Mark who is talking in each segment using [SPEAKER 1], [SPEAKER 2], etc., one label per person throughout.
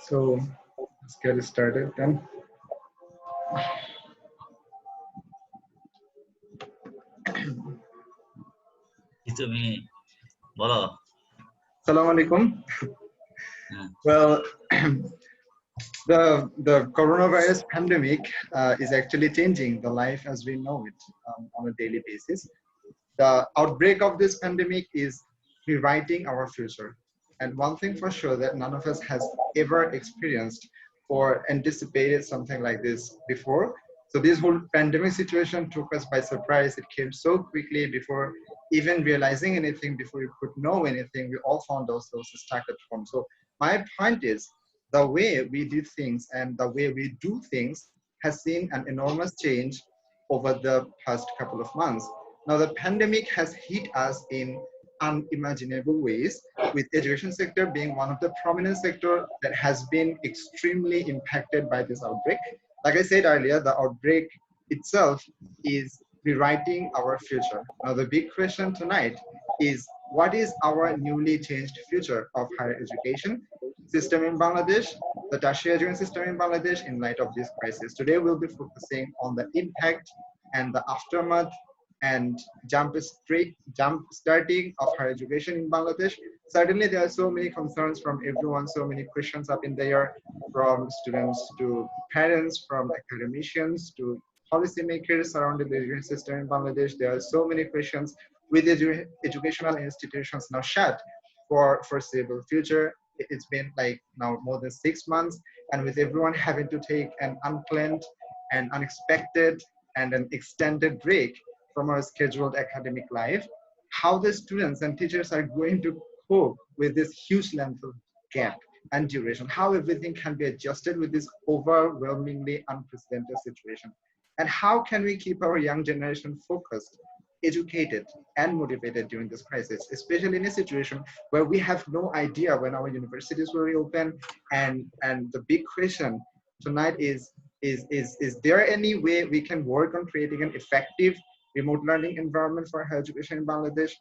[SPEAKER 1] So let's get started then.
[SPEAKER 2] তুমি বলো।
[SPEAKER 1] Assalamu alaikum.
[SPEAKER 2] হ্যাঁ,
[SPEAKER 1] Well, the coronavirus pandemic is actually changing the life as we know it on a daily basis. The outbreak of this pandemic is rewriting our future. And one thing for sure that none of us has ever experienced or anticipated something like this before. So this whole pandemic situation took us by surprise. It came so quickly before even realizing anything, before we could know anything. We all found ourselves stuck at home. So my point is the way we did things and the way we do things has seen an enormous change over the past couple of months. Now, the pandemic has hit us in unimaginable ways, with education sector being one of the prominent sector that has been extremely impacted by this outbreak. Like I said earlier, the outbreak itself is rewriting our future. Now, the big question tonight is, what is our newly changed future of higher education system in Bangladesh, the tertiary education system in Bangladesh in light of this crisis? Today, we'll be focusing on the impact and the aftermath and jump starting of higher education in Bangladesh. Certainly, there are so many concerns from everyone, so many questions up in the air, from students to parents, from academicians to policymakers surrounding the education system in Bangladesh. There are so many questions with educational institutions now shut for foreseeable future. It's been like now more than 6 months, and with everyone having to take an unplanned and unexpected and an extended break from our scheduled academic life, how the students and teachers are going to cope with this huge length of gap and duration, how everything can be adjusted with this overwhelmingly unprecedented situation, and how can we keep our young generation focused, educated, and motivated during this crisis, especially in a situation where we have no idea when our universities will reopen. And the big question tonight is there any way we can work on creating an effective remote learning environment for higher education in Bangladesh?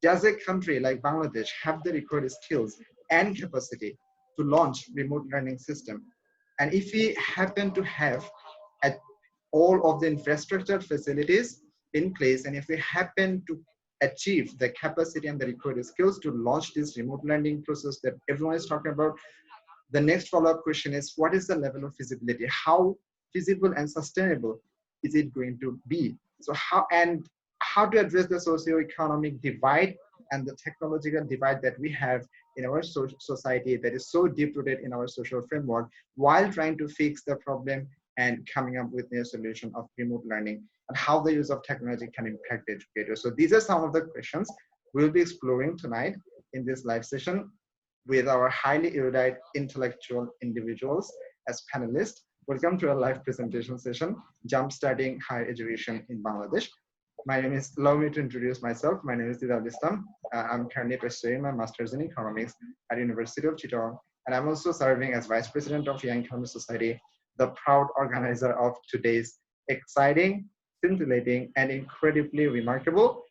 [SPEAKER 1] Does a country like Bangladesh have the required skills and capacity to launch remote learning system? And if we happen to have at all of the infrastructure facilities in place, and if we happen to achieve the capacity and the required skills to launch this remote learning process that everyone is talking about, the next follow-up question is, what is the level of feasibility? How feasible and sustainable is it going to be? So how to address the socio-economic divide and the technological divide that we have in our society that is so deep-rooted in our social framework, while trying to fix the problem and coming up with a solution of remote learning, and how the use of technology can impact educators. So these are some of the questions we'll be exploring tonight in this live session with our highly erudite intellectual individuals as panelists. Welcome to a live presentation session, Jumpstarting Higher Education in Bangladesh. My name is, allow me to introduce myself. My name is Didal Islam. I'm currently pursuing my master's in economics at University of Chittagong, and I'm also serving as Vice President of Young Economic Society, the proud organizer of today's exciting, scintillating, and incredibly remarkable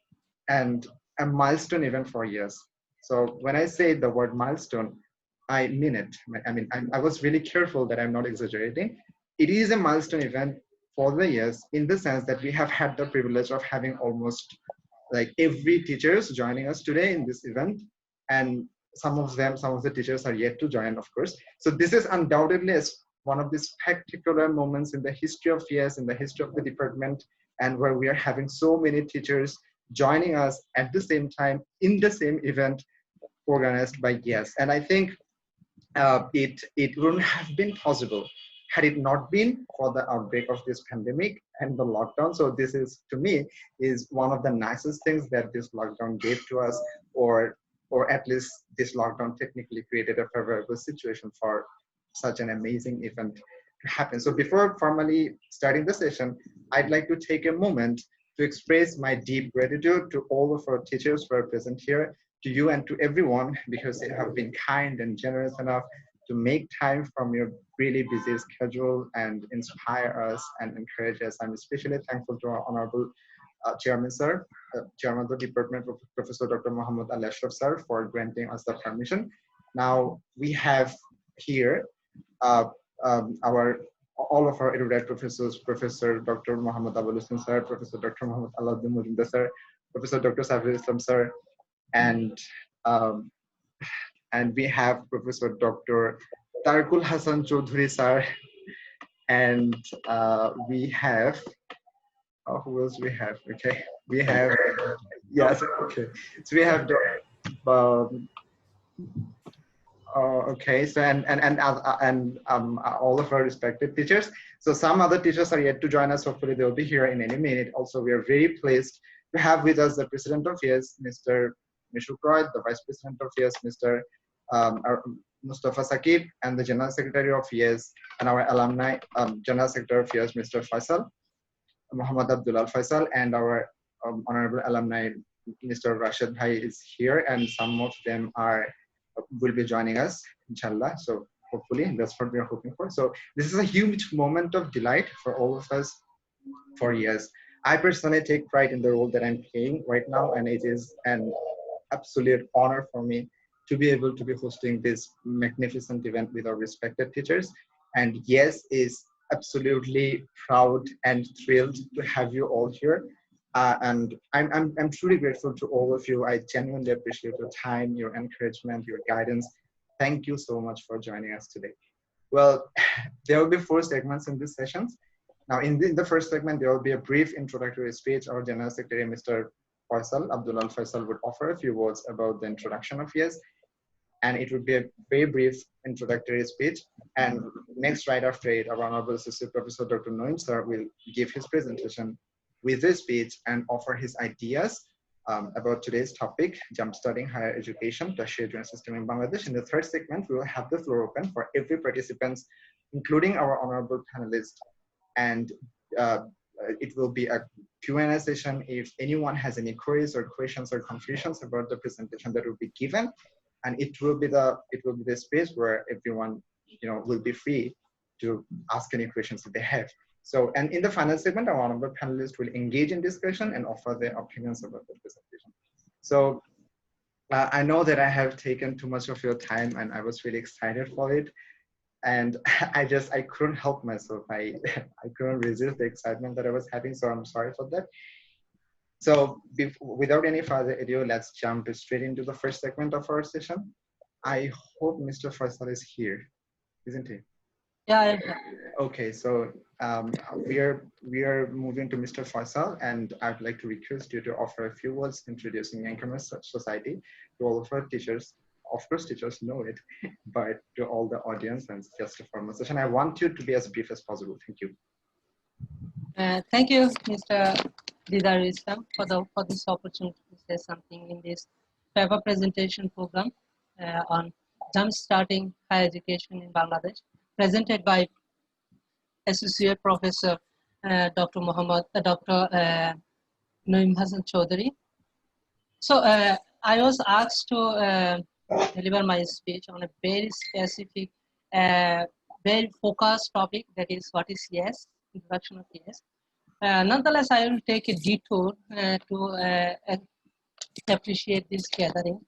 [SPEAKER 1] and a milestone event for years. So when I say the word milestone, I mean it. I mean, I was really careful that I'm not exaggerating. It is a milestone event for the years, in the sense that we have had the privilege of having almost like every teachers joining us today in this event. And some of the teachers are yet to join, of course. So this is undoubtedly one of the spectacular moments in the history of years, in the history of the department, and where we are having so many teachers joining us at the same time in the same event organized by YES. And I think it wouldn't have been possible had it not been for the outbreak of this pandemic and the lockdown. So this is, to me, is one of the nicest things that this lockdown gave to us, or at least this lockdown technically created a favorable situation for such an amazing event to happen. So before formally starting the session, I'd like to take a moment to express my deep gratitude to all of our teachers who are present here, to you and to everyone, because you have been kind and generous enough to make time from your really busy schedule and inspire us and encourage us. I'm especially thankful to our honorable Chairman Sir, Chairman of the Department, Professor Dr. Muhammad Al Ashraf Sir, for granting us the permission. Now we have here uh, all of our erudite professors, Professor Dr. Muhammad Abul Hussain sir, Professor Dr. Muhammad Alauddin Mujumdar sir, Professor Dr. Safir Islam sir, and um, and we have Professor Dr. Tarkul Hasan Choudhury sir, and we have who else we have? Okay, we have yes, okay. So we have um, okay, so and all of our respected teachers. So some other teachers are yet to join us. Hopefully they'll be here in any minute. Also, we are very pleased to have with us the President of YES, Mr. Mishuk Roy, the Vice President of YES, Mr. Mustafa Sakib, and the General Secretary of YES, and our alumni General Secretary of YES, Mr. Faisal, Muhammad Abdullah Faisal, and our honorable alumni, Mr. Rashid Bhai is here, and some of them will be joining us, inshallah. So hopefully that's what we are hoping for. So this is a huge moment of delight for all of us for years. I personally take pride in the role that I'm playing right now, and it is an absolute honor for me to be able to be hosting this magnificent event with our respected teachers. And yes, is absolutely proud and thrilled to have you all here. And I'm truly grateful to all of you. I genuinely appreciate your time, your encouragement, your guidance. Thank you so much for joining us today. Well, there will be 4 segments in this session. Now, in the first segment, there will be a brief introductory speech. Our General Secretary, Mr. Faisal, Abdullah Faisal, would offer a few words about the introduction of YES, and it would be a very brief introductory speech. And next, right after it, our Honorable Associate Professor Dr. Naim sir will give his presentation with his speech and offer his ideas about today's topic, jumpstarting higher education, tertiary education system in Bangladesh. In the third segment, we will have the floor open for every participant, including our honorable panelists, and it will be a Q&A session. If anyone has any queries or questions or confusions about the presentation that will be given, and it will be the space where everyone will be free to ask any questions that they have. So, and in the final segment, our honorable panelists will engage in discussion and offer their opinions about the presentation. So I know that I have taken too much of your time, and I was really excited for it. And I couldn't help myself. I couldn't resist the excitement that I was having. So I'm sorry for that. So without any further ado, let's jump straight into the first segment of our session. I hope Mr. Faisal is here, isn't he?
[SPEAKER 3] Yeah.
[SPEAKER 1] Okay, so we are moving to Mr. Faisal, and I'd like to request you to offer a few words introducing Youngcomers Society to all of our teachers. Of course, teachers know it, but to all the audience and just a formal session, I want you to be as brief as possible. Thank you.
[SPEAKER 3] Thank you, Mr. Didar Islam, for this opportunity to say something in this paper presentation program on jump-starting higher education in Bangladesh, presented by Associate Professor Dr. Naim Hasan Choudhury. So I was asked to deliver my speech on a very specific, very focused topic, that is what is YES, introduction of YES. Nonetheless, I will take a detour to appreciate this gathering.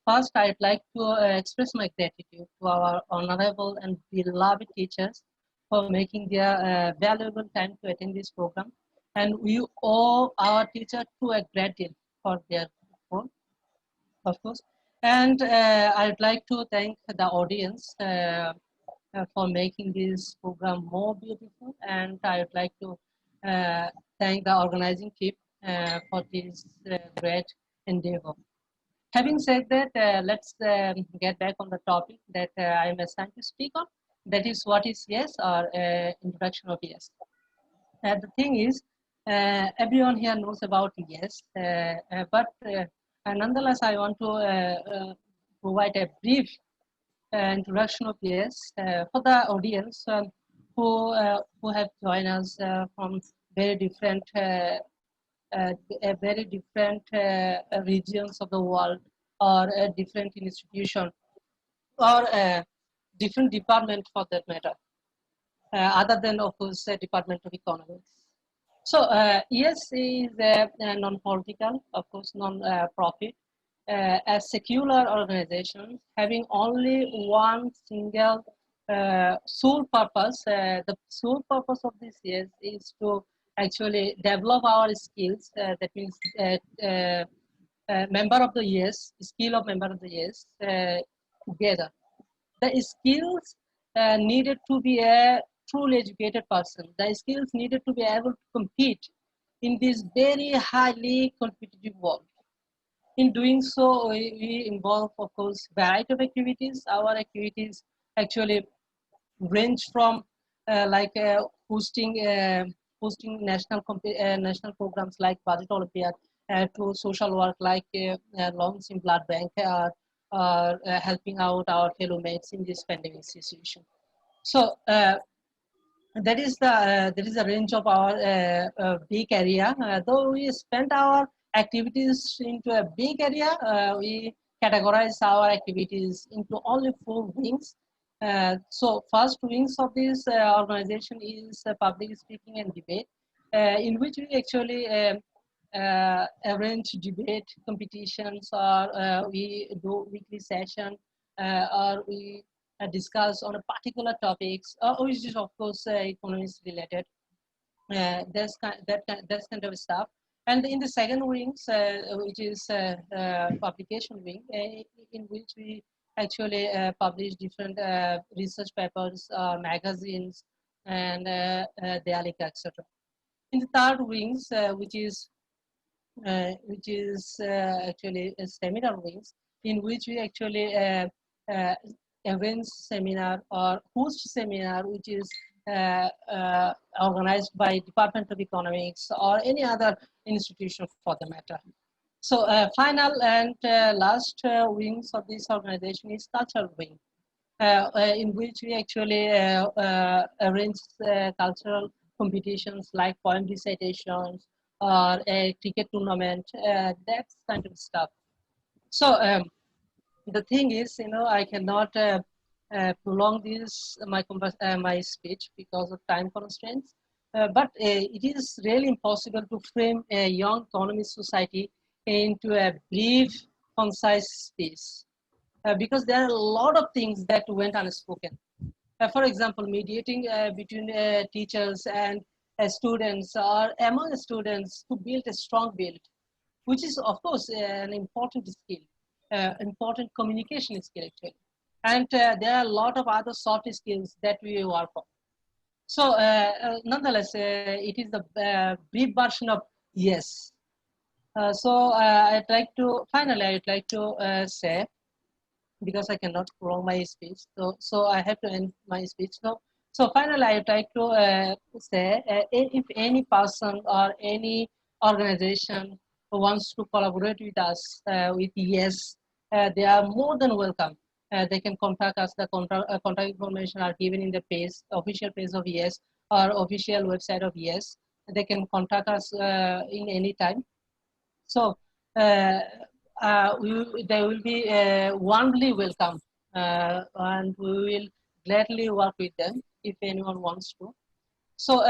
[SPEAKER 3] First, I'd like to express my gratitude to our honorable and beloved teachers for making their valuable time to attend this program. And we owe our teachers to a great deal for their support, of course. And I'd like to thank the audience for making this program more beautiful. And I would like to thank the organizing team for this great endeavor. Having said that, let's get back on the topic that I am assigned to speak on. That is, what is YES, or introduction of YES. The thing is, everyone here knows about YES, but nonetheless, I want to provide a brief introduction of YES for the audience who have joined us from very different regions of the world, or a different institution, or a different department for that matter, other than, of course, Department of Economics. So YES is non-political, of course, non-profit, a secular organization having only one single sole purpose. The sole purpose of this is to actually develop our skills. That means member of the years, skill of member of the years together. The skills needed to be a truly educated person. The skills needed to be able to compete in this very highly competitive world. In doing so, we involve, of course, variety of activities. Our activities actually range from hosting national programs like Budget Olympiad to social work like launching blood bank or helping out our fellow mates in this pandemic situation. So that is the range of our big area. Though we spend our activities into a big area, we categorize our activities into only 4 wings. So first wings of this organization is public speaking and debate, in which we actually arrange debate competitions, or we do weekly session, or we discuss on a particular topics, which is of course economics related. That's kind of stuff. And in the second wings, which is publication wing, in which we actually publish different research papers, magazines, and Dealika, etc. In the third wings, which is actually a seminar wings, in which we actually arrange seminar or host seminar, which is organized by Department of Economics or any other institution for the matter. So final and last wings of this organization is cultural wing, in which we actually arrange cultural competitions like poem recitations or a cricket tournament, that kind of stuff. So the thing is, I cannot prolong this my speech because of time constraints. But it is really impossible to frame a young economist society into a brief, concise space, because there are a lot of things that went unspoken. For example, mediating between teachers and students or among students to build a strong build, which is of course an important skill, important communication skill actually. And there are a lot of other soft skills that we work on. So nonetheless, it is the brief version of yes. So finally, I'd like to say, because I cannot prolong my speech, so I have to end my speech. So finally, I would like to say, if any person or any organization who wants to collaborate with us with yes, they are more than welcome. They can contact us. The contact information are given in the official page of yes, or official website of yes. They can contact us in any time. So they will be warmly welcome, and we will gladly work with them if anyone wants to. So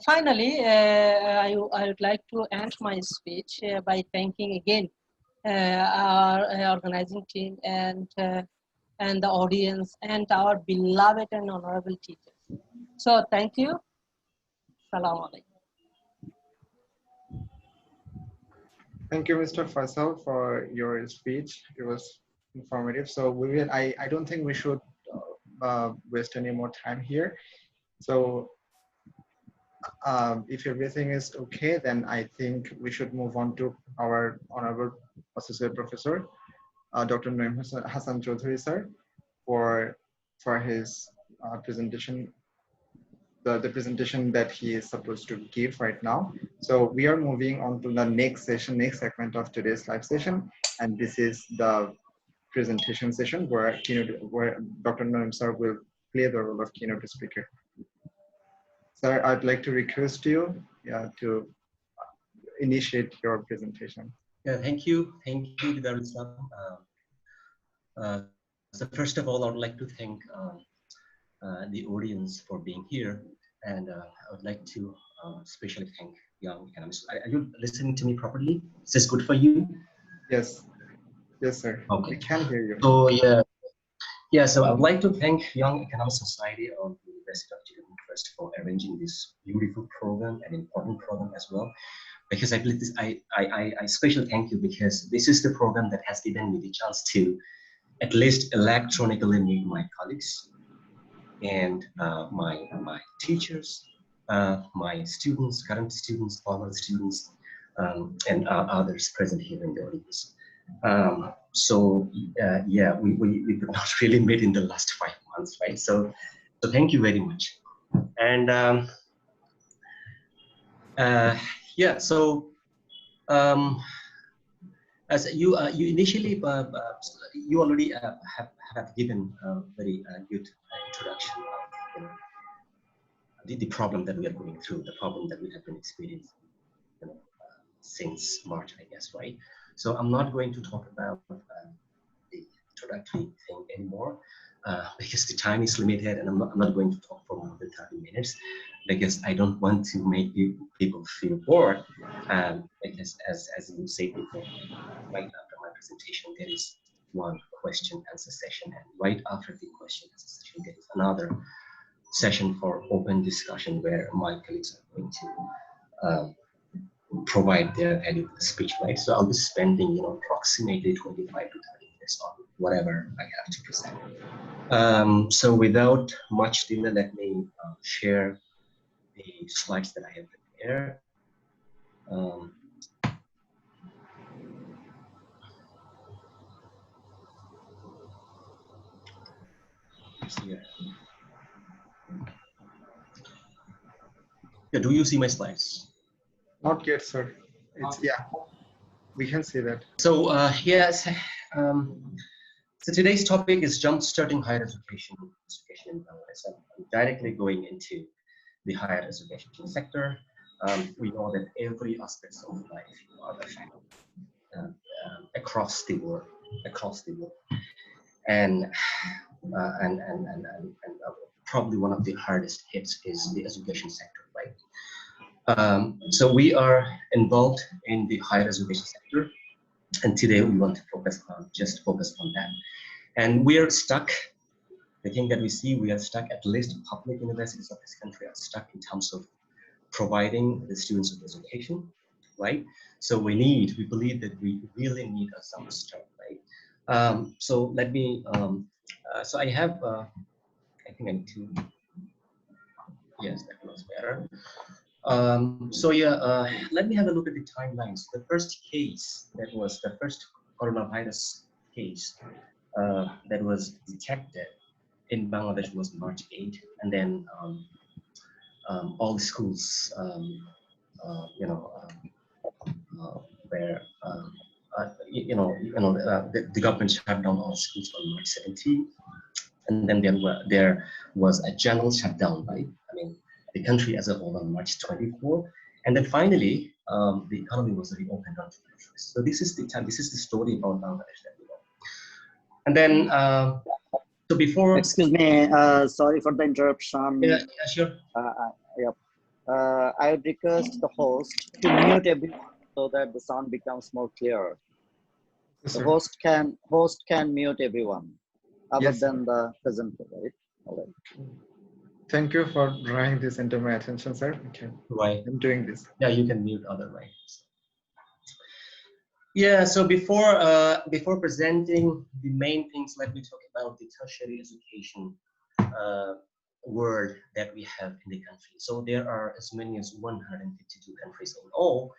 [SPEAKER 3] finally, I would like to end my speech by thanking again our organizing team and the audience and our beloved and honorable teachers. So thank you. Salam alaikum.
[SPEAKER 1] Thank you, Mr. Faisal, for your speech. It was informative. So I don't think we should waste any more time here. So if everything is okay, then I think we should move on to our honorable associate professor, Dr. Naim Hasan Chaudhary, sir, for his presentation, the presentation that he is supposed to give right now. So we are moving on to the next session, next segment of today's live session, and this is the presentation session where Dr. Naim sir will play the role of keynote speaker. Sir, I'd like to request you to initiate your presentation.
[SPEAKER 4] Yeah, thank you, Darul Islam. So first of all, I would like to thank the audience for being here, and I would like to especially thank young economists. Are you listening to me properly? Is this good for you?
[SPEAKER 1] Yes. Yes, sir.
[SPEAKER 4] Okay.
[SPEAKER 1] We can hear you.
[SPEAKER 4] So yeah. So I would like to thank Young Economic Society of the University of Chittagong first for arranging this beautiful program and important program as well. Because I believe this, I especially thank you because this is the program that has given me the chance to at least electronically meet my colleagues and my teachers, my students, current students, former students, and others present here in the audience. Yeah, we could not really meet in the last 5 months, right? So thank you very much. And yeah, so as you initially you already have given a very good introduction of the problem that we are going through, the problem that we have been experiencing, since March, I guess, right? So I'm not going to talk about the introductory thing anymore because the time is limited, and I'm not going to talk for more than 30 minutes because I don't want to make people feel bored. Because as you said before, right after my presentation, there is one question answer session, and right after the question answer session, there is another session for open discussion where my colleagues are going to provide their valuable speech, right? So I'll be spending, approximately 25 to 30 minutes on whatever I have to present. So without much delay, let me share the slides that I have prepared. Here. Yeah, do you see my slides?
[SPEAKER 1] Not yet, sir. It's, yeah, we can see that.
[SPEAKER 4] So yes, so today's topic is jump-starting higher education in Bangladesh. I'm directly going into the higher education sector. We know that every aspect of life are affected across the world, and probably one of the hardest hits is the education sector, right? So we are involved in the higher education sector, and today we want to focus on that. And we are stuck. The thing that we see, we are stuck. At least public universities of this country are stuck in terms of providing the students with education, right? So we believe that we really need a jump start, right? So let me. So I have. I think I need to. Yes, that was better. So yeah, let me have a look at the timelines. The first case, that was the first coronavirus case that was detected in Bangladesh was March 8, and then all the schools, where the government shut down all schools on March 17, and then there was a general shutdown, right? I mean, the country as a whole on March 24, and then finally the economy was reopened on July 1st. So this is the time. This is the story about Bangladesh that we know. And then so before.
[SPEAKER 5] Excuse me, sorry for the interruption.
[SPEAKER 4] Yeah, sure.
[SPEAKER 5] Yep. I would request the host to mute everyone so that the sound becomes more clear.
[SPEAKER 1] Yes,
[SPEAKER 5] The
[SPEAKER 1] sir.
[SPEAKER 5] host can mute everyone other
[SPEAKER 1] Yes,
[SPEAKER 5] than the presenter, right? All right.
[SPEAKER 1] Thank you for drawing this into my attention, sir. Okay.
[SPEAKER 4] Right.
[SPEAKER 1] I'm doing this.
[SPEAKER 4] Yeah, you can mute other rights. Yeah, so before presenting the main things, let me talk about the tertiary education word that we have in the country. So there are as many as 152 countries in all,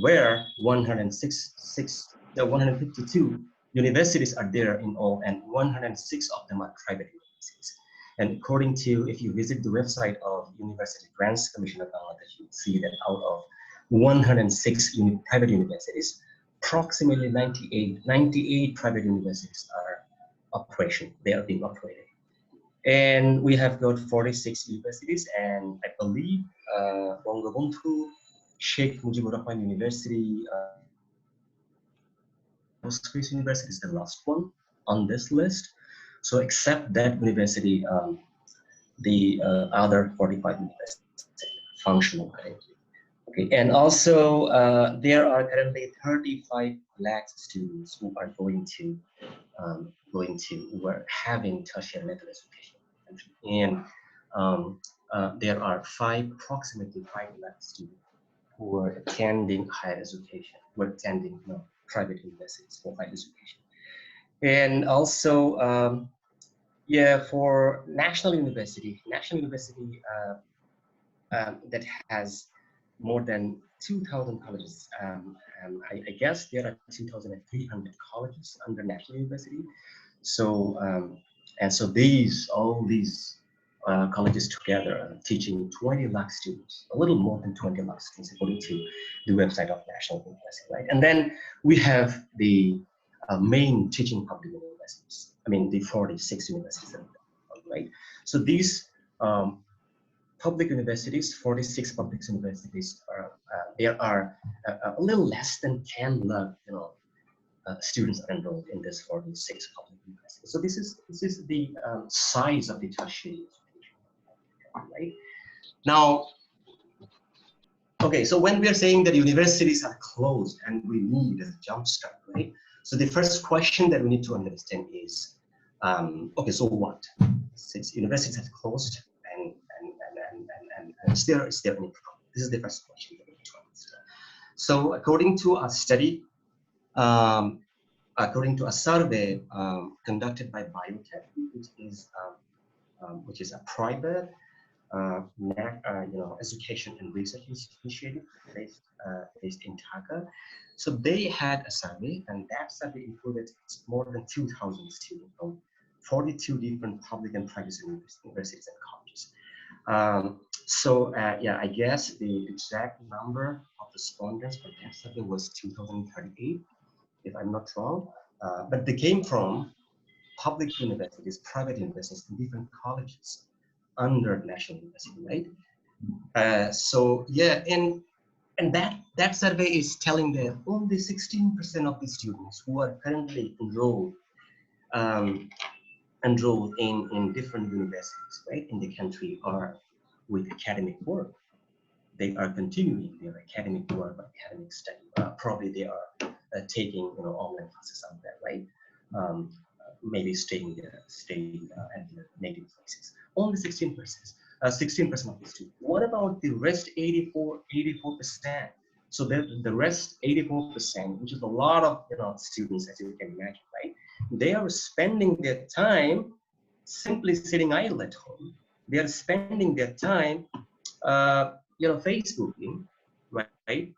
[SPEAKER 4] where 152 universities are there in all, and 106 of them are private universities. And according to, if you visit the website of University Grants Commission of Bangladesh, you see that out of 106 private universities, approximately 98 private universities are they are being operated. And we have got 46 universities, and I believe Bangabandhu Sheikh Mujibur Rahman University, Space University is the last one on this list. So except that university, the other 45 universities are functional currently. Okay, and also there are currently 35 lakh students who are who are having tertiary level education in the country, and there are approximately 5 lakh students who are attending higher education, who are attending private universities for higher education, and also yeah, for national university that has more than 2,000 colleges. I guess there are 2,300 colleges under national university. So and so all these colleges together are teaching 20 lakh students, a little more than 20 lakh students according to the website of national university, right? And then we have the main teaching public universities. I mean the 46 universities, right? So these public universities, 46 public universities, there are a little less than 10 lakh, students are enrolled in this 46 public universities. So this is the size of the tertiary education, right? Now, okay, so when we are saying that universities are closed and we need a jump start, right? So the first question that we need to understand is, okay, so what? Since universities have closed and is there any problem? This is the first question that we need to understand. So according to a study, according to a survey conducted by Biotech, which is a private education and research initiative based in Dhaka. So they had a survey, and that survey included more than 2,000 students from 42 different public and private universities and colleges. Yeah, I guess the exact number of respondents for that survey was 2,038, if I'm not wrong. But they came from public universities, private universities, and different colleges under national university, right? So yeah, and that survey is telling that only 16% of the students who are currently enrolled in different universities, right, in the country are with academic work. They are continuing their academic work, academic study. Probably they are taking online classes out there, right? Maybe staying at their native places. Only 16%. 16% of the students. What about the rest 84%? So the rest 84%, which is a lot of students, as you can imagine, right? They are spending their time simply sitting idle at home. They are spending their time, Facebooking, right?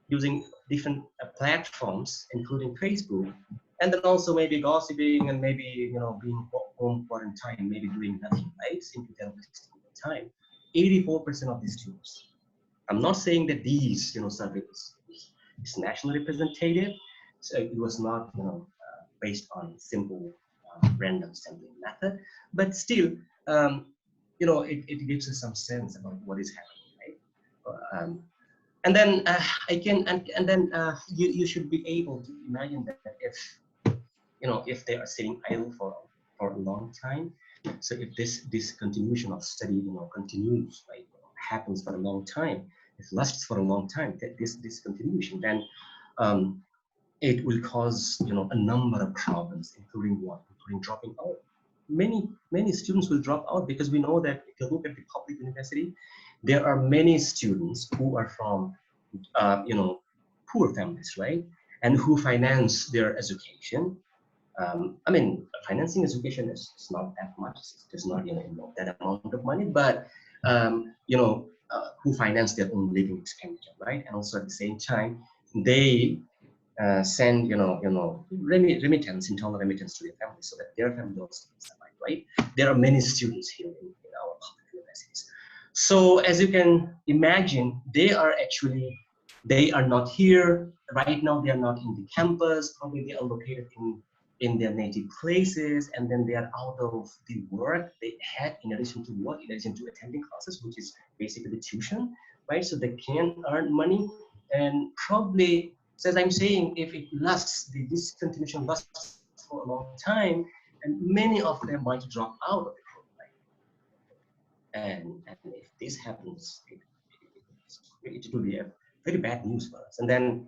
[SPEAKER 4] Using different platforms, including Facebook, and then also maybe gossiping and maybe being home quarantine, maybe doing nothing, right? Simply wasting their time. 84% of the students. I'm not saying that these surveys is nationally representative. So it was not based on simple random sampling method, but still it gives us some sense about what is happening, right? And then you should be able to imagine that if they are sitting idle for a long time, so if this continuation of study continues, right, happens for a long time, it lasts for a long time, that this continuation, then it will cause a number of problems, including dropping out. Many students will drop out because we know that if you look at the public university, there are many students who are from poor families, right, and who finance their education. I mean, financing education is not that much. It's not that amount of money, but who finance their own living expenditure, right? And also at the same time, they send remittance, internal remittance to their family, so that their family also can survive, right? There are many students here in our public universities. So as you can imagine, they are not here right now. They are not in the campus. Probably they are located in their native places, and then they are out of the work they had in addition to work, in addition to attending classes, which is basically tuition, right? So they can earn money, and probably, so as I'm saying, if it lasts, the discontinuation lasts for a long time, and many of them might drop out of the program. And if this happens, It will be a very bad news for us. And then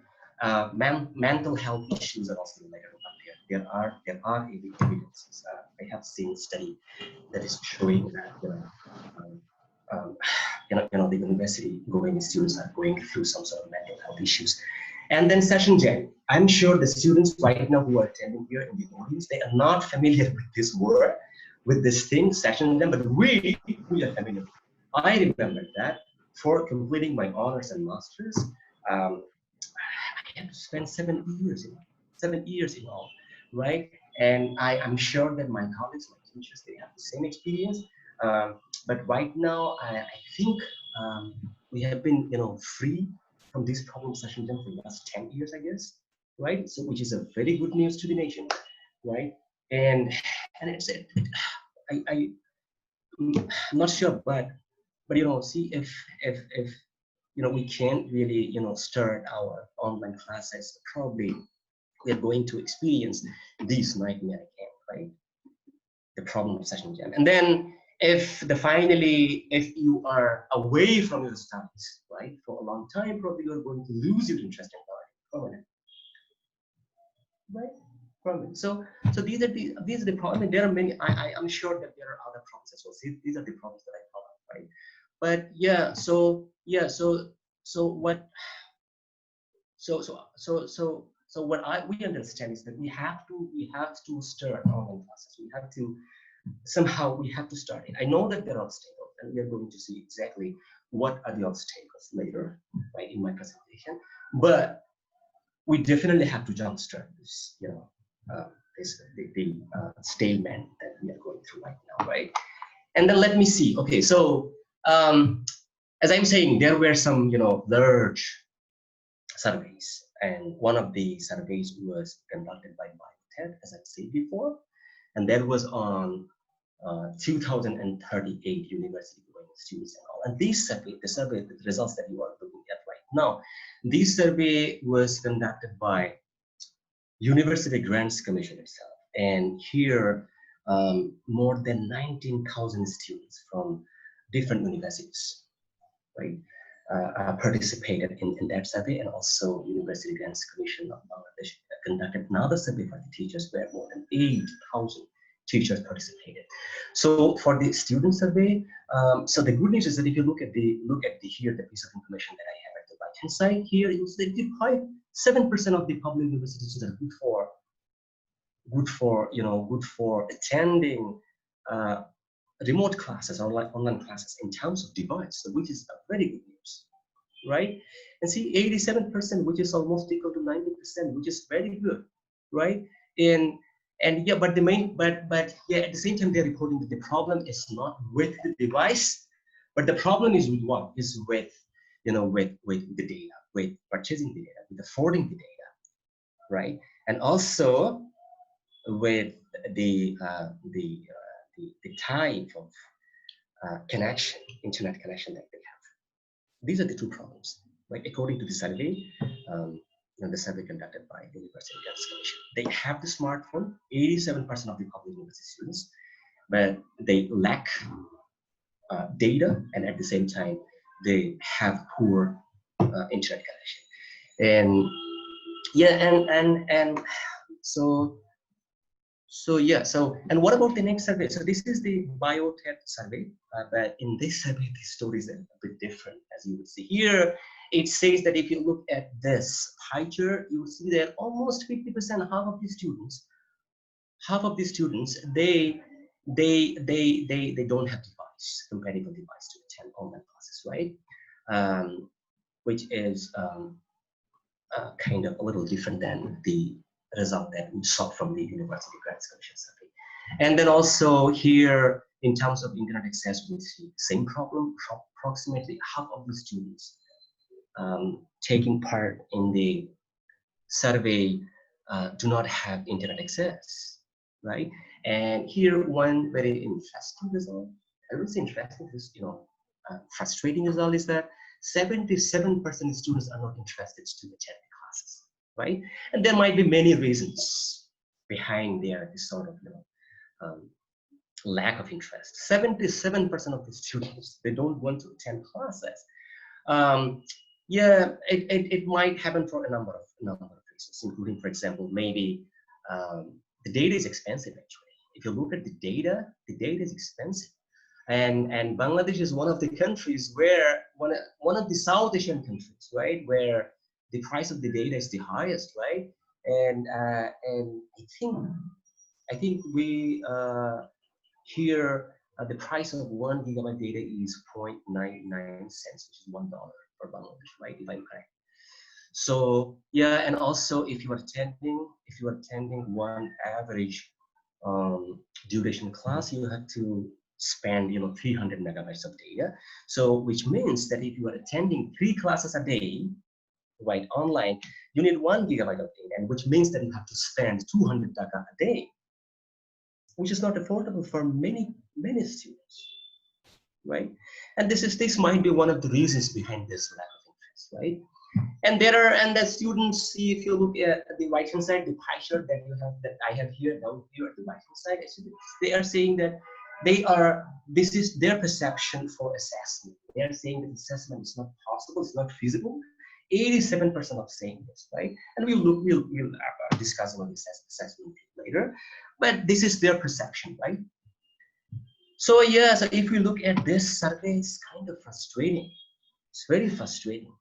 [SPEAKER 4] mental health issues are also later up there. There are evidences. I have seen a study that is showing that the university going students are going through some sort of mental health issues. And then session jam. I'm sure the students right now who are attending here in the audience, they are not familiar with this word, with this thing, session jam, but we are familiar. I remember that for completing my honors and masters, I had to spend 7 years in all, right? And I'm sure that my colleagues, my teachers, they have the same experience. But right now, I think we have been, free from this problem session jam for the last 10 years, I guess, right? So, which is a very good news to the nation, right? And it's I'm not sure, but see if we can't really start our online classes, probably we are going to experience this nightmare again, right? The problem of session jam. And then if you are away from your studies, right, for a long time, probably you're going to lose your interest in learning, right? Permanent. So these are the problems. There are many. I'm sure that there are other problems as well. See, these are the problems that I thought of, right? But yeah, so what we understand is that we have to start online classes. We have to start it. I know that there are obstacles, and we are going to see exactly what are the obstacles later, right, in my presentation. But we definitely have to jumpstart this, stalemate that we are going through right now, right? And then let me see. Okay, so as I'm saying, there were some, large surveys, and one of the surveys was conducted by Biotech, as I said before, and that was on 2038 university-going students and all. And this survey, the results that you are looking at right now, this survey was conducted by University Grants Commission itself. And here, more than 19,000 students from different universities, right, participated in that survey. And also University Grants Commission of Bangladesh conducted another survey for the teachers, where more than 8,000 teachers participated. So for the student survey, so the good news is that if you look at the piece of information that I have at the right hand side here, you'll see that 7% of the public universities are good for attending remote classes or online classes in terms of device, which is a very good news, right? And see, 87%, which is almost equal to 90%, which is very good, right? And yeah, but at the same time, they're reporting that the problem is not with the device, but the problem is with what? Is with the data, with purchasing the data, with affording the data, right? And also with the type of internet connection that they have. These are the two problems, right? According to the survey, the survey conducted by the University Grants Commission. They have the smartphone, 87% of the public university students, but they lack data, and at the same time, they have poor internet connection. And yeah, and so and what about the next survey? So this is the Biotech survey, but in this survey, the story is a bit different, as you would see here. It says that if you look at this pie chart, you will see that almost 50%, half of the students, they don't have compatible device to attend online classes, right? Which is kind of a little different than the result that we saw from the University Grants Commission survey. And then also here, in terms of internet access, we see the same problem. Approximately half of the students taking part in the survey do not have internet access, right? And here, one very interesting result, I would say interesting, frustrating result is that 77% of students are not interested to attend the classes, right? And there might be many reasons behind this sort of lack of interest. 77% of the students, they don't want to attend classes. Yeah, it might happen for a number of reasons, including, for example, maybe the data is expensive actually. If you look at the data is expensive. And Bangladesh is one of the countries where one of the South Asian countries, right, where the price of the data is the highest, right? And I think we here the price of 1 GB data is 0.99 cents, which is $1 for Bangladesh, right? If I'm correct. So yeah, and also if you are attending one average duration class, you have to spend 300 megabytes of data. So which means that if you are attending 3 classes a day, right, online, you need 1 GB of data, and which means that you have to spend 200 taka a day, which is not affordable for many students, right? And this might be one of the reasons behind this lack of interest, right? And the students see, if you look at the right hand side, the pie chart that I have here down here at the right hand side, actually, they are saying that this is their perception for assessment. They are saying that assessment is not possible, it's not feasible. 87% of saying this, right? And we'll discuss about this assessment later, but this is their perception, right? So yeah, so if we look at this survey, it's kind of frustrating. It's very frustrating.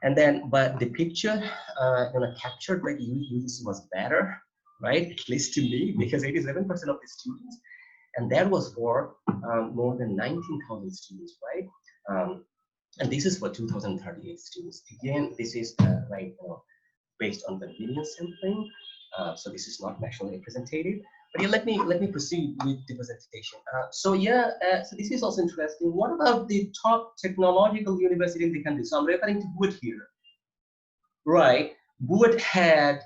[SPEAKER 4] And then, but the picture, captured by the users was better, right? At least to me, because 87% of the students, and that was for more than 19,000 students, right? And this is for 2,038 students. Again, this is based on the million sampling, so this is not nationally representative. But yeah, let me proceed with the presentation. So this is also interesting. What about the top technological university in the country? So I'm referring to BUET here, right? BUET had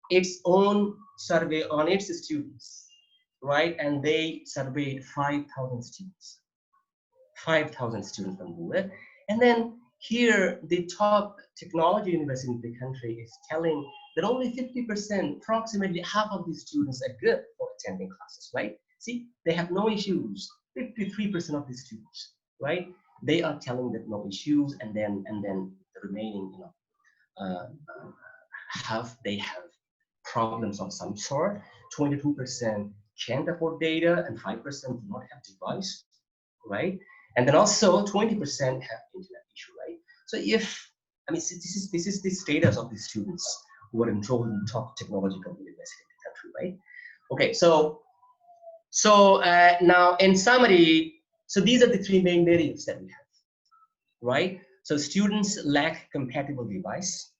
[SPEAKER 4] its own survey on its students, right? And they surveyed 5,000 students. 5,000 students from BUET. And then here, the top technology university in the country is telling that only 50%, approximately half of these students are good for attending classes, right? See, they have no issues. 53% of the students, right? They are telling that no issues, and then the remaining, they have problems of some sort. 22% can't afford data, and 5% do not have device, right? And then also 20% have internet issue, right? So this is the status of the students who are enrolled in top technological university in the country, right? Okay, so now in summary, so these are the 3 main barriers that we have, right? So students lack compatible device.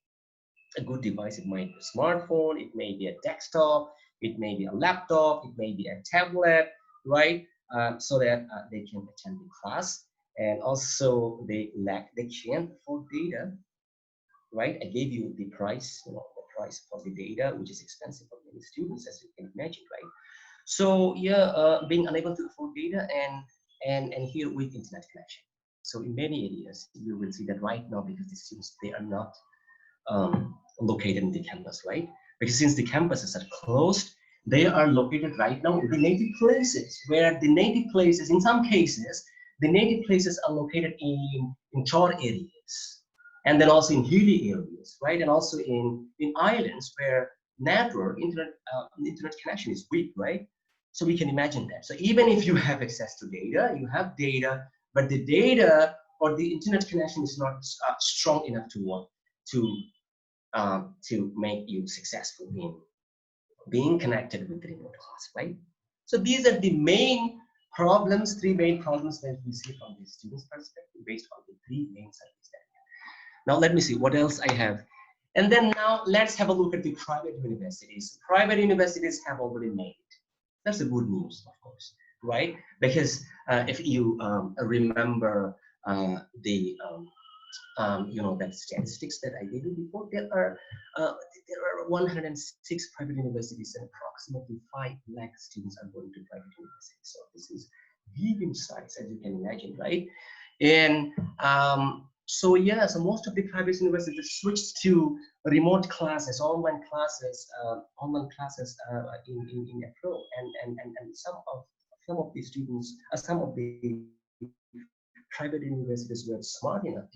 [SPEAKER 4] A good device, it might be a smartphone, it may be a desktop, it may be a laptop, it may be a tablet, right? So that they can attend the class. And also they can't afford data, right? I gave you the price, the price for the data, which is expensive for many students, as you can imagine, right? So yeah, being unable to afford data and here with internet connection. So in many areas, you will see that right now, because the students, they are not located in the campus, right? Because since the campuses are closed, they are located right now in the native places, where the native places, in some cases, the native places are located in chor areas, and then also in hilly areas, right? And also in islands where internet connection is weak, right? So we can imagine that. So even if you have access to data, you have data, but the data or the internet connection is not strong enough to make you successful in being connected with the remote class, right? So these are the main problems, 3 main problems that we see from the students' perspective based on the 3 main surveys that we have. Now let me see what else I have. And then now let's have a look at the private universities. Private universities have already made it. That's the good news, of course, right? Because if you remember that statistics that I gave you before, there are 106 private universities, and approximately 5 lakh students are going to private universities. So this is big in size, as you can imagine, right? And so most of the private universities switched to remote classes, online classes in April, and some of the students, some of the private universities were smart enough,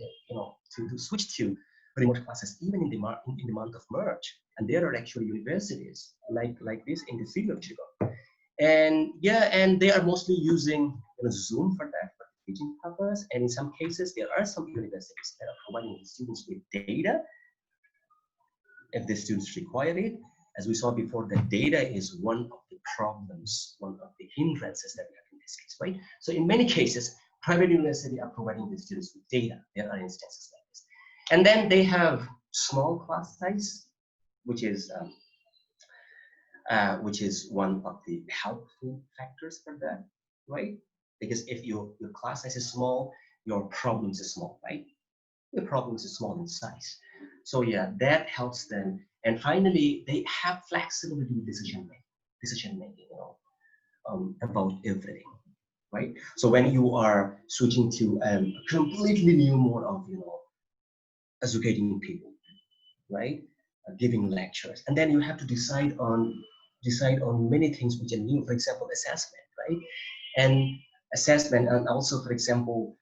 [SPEAKER 4] to switch to remote classes even in the month of March. And there are actually universities like this in the city of Chittagong. And yeah, and they are mostly using Zoom for that, for teaching purpose. And in some cases, there are some universities that are providing the students with data if the students require it. As we saw before, the data is one of the problems, one of the hindrances that we have in this case, right? So in many cases, private universities are providing the students with data. There are instances like this. And then they have small class size, which is one of the helpful factors for that, right? Because if your class size is small, your problems is small, right? Your problems is small in size. So yeah, that helps them. And finally, they have flexibility with decision making, about everything, right? So when you are switching to a completely new mode of, educating people, right? Giving lectures, and then you have to decide on many things which are new. For example, assessment, right? And assessment, and also, for example,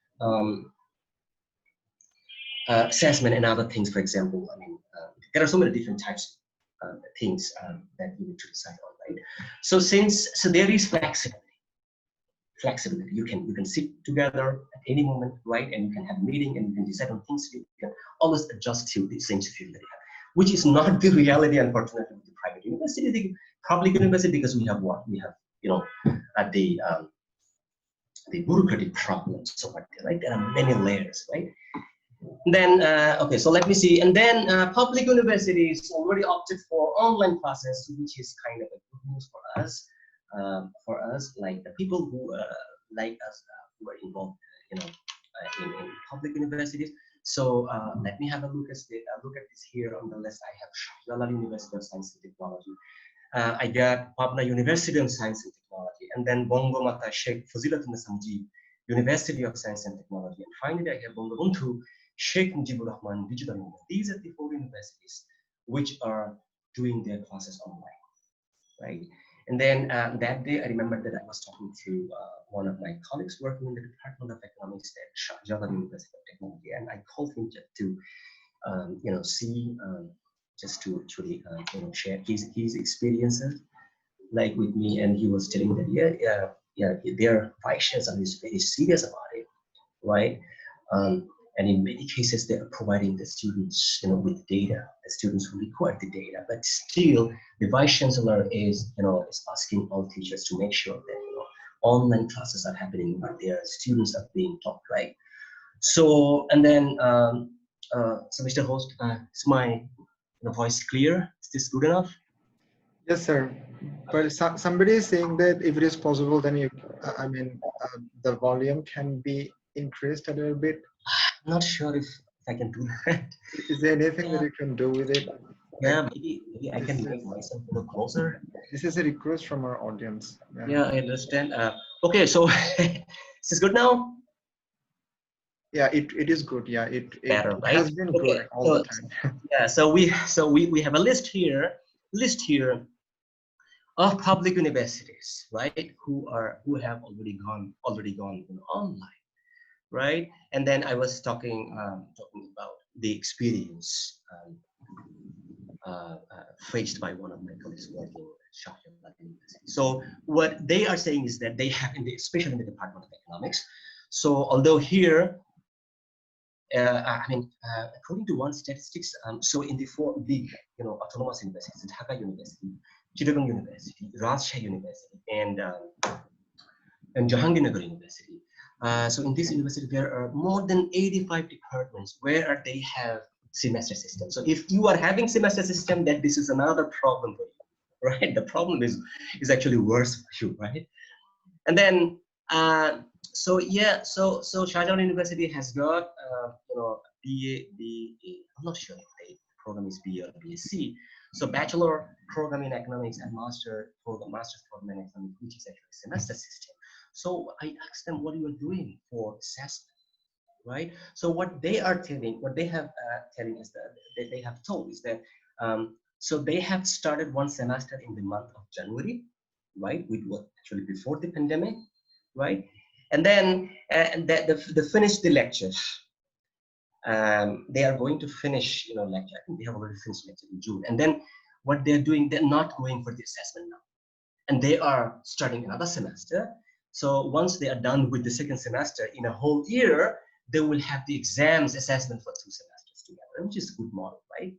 [SPEAKER 4] assessment and other things. For example, there are so many different types of things that you need to decide on, right? So there is flexibility. You can sit together at any moment, right? And you can have a meeting and you can decide on things. You can always adjust to the same situation that you have, which is not the reality, unfortunately, with the private university. The public university, because we have the bureaucratic problems. So right, there are many layers, right? Then okay, so let me see. And then public universities already opted for online classes, which is kind of a good news for us. Like the people who like us who are involved, in public universities. So let me have a look at this here on the list. I have Jalal University of Science and Technology. I got Pabna University of Science and Technology, and then Bongo Mata Sheikh Fazilatun Samji University of Science and Technology, and finally I have Bangabandhu Sheikh Mujibur Rahman Digital University. These are the 4 universities which are doing their classes online, right? And then that day, I remember that I was talking to one of my colleagues working in the Department of Economics at Java University of Technology, and I called him just to, just to actually, share his experiences, like with me, and he was telling that their vice are very serious about it, right? And in many cases, they are providing the students, with data, the students who require the data. But still, the vice chancellor is asking all teachers to make sure that online classes are happening, but their students are being taught, right? So, and then, so Mr. Host, is my voice clear? Is this good enough?
[SPEAKER 1] Yes, sir. But somebody is saying that if it is possible, then the volume can be increased a little bit.
[SPEAKER 4] I'm not sure if I can do that.
[SPEAKER 1] Is there anything that you can do with it?
[SPEAKER 4] Yeah, maybe I can make myself a little closer.
[SPEAKER 1] This is a request from our audience.
[SPEAKER 4] Yeah, I understand. Okay, so is this good now?
[SPEAKER 1] Yeah, it is good. Yeah, it
[SPEAKER 4] Better, right?
[SPEAKER 1] has been good all the time.
[SPEAKER 4] Yeah, so we have a list here of public universities, right? Who have already gone online, right? And then I was talking about the experience faced by one of my colleagues working at Shahid University. So what they are saying is that they have, especially in the Department of Economics. So although here, according to one statistics, so in the 4 big, autonomous universities, Dhaka University, Chittagong University, Rajshahi University, and Jahangirnagar University. So in this university, there are more than 85 departments where they have semester system. So if you are having semester system, then this is another problem for you, right? The problem is actually worse for you, right? And then so Shah Jahan University has got BA. I'm not sure if the program is BA or BSc. So bachelor program in economics and master's program in economics, which is actually semester system. So I asked them, what you are doing for assessment, right? So what they have telling is that they have told is that so they have started one semester in the month of January, right? Which was actually before the pandemic, right? And then they finish the lecture. They are going to finish, lecture. I think they have already finished lecture in June. And then what they're doing, they're not going for the assessment now. And they are starting another semester. So once they are done with the second semester, in a whole year, they will have the exams assessment for 2 semesters together, which is a good model, right?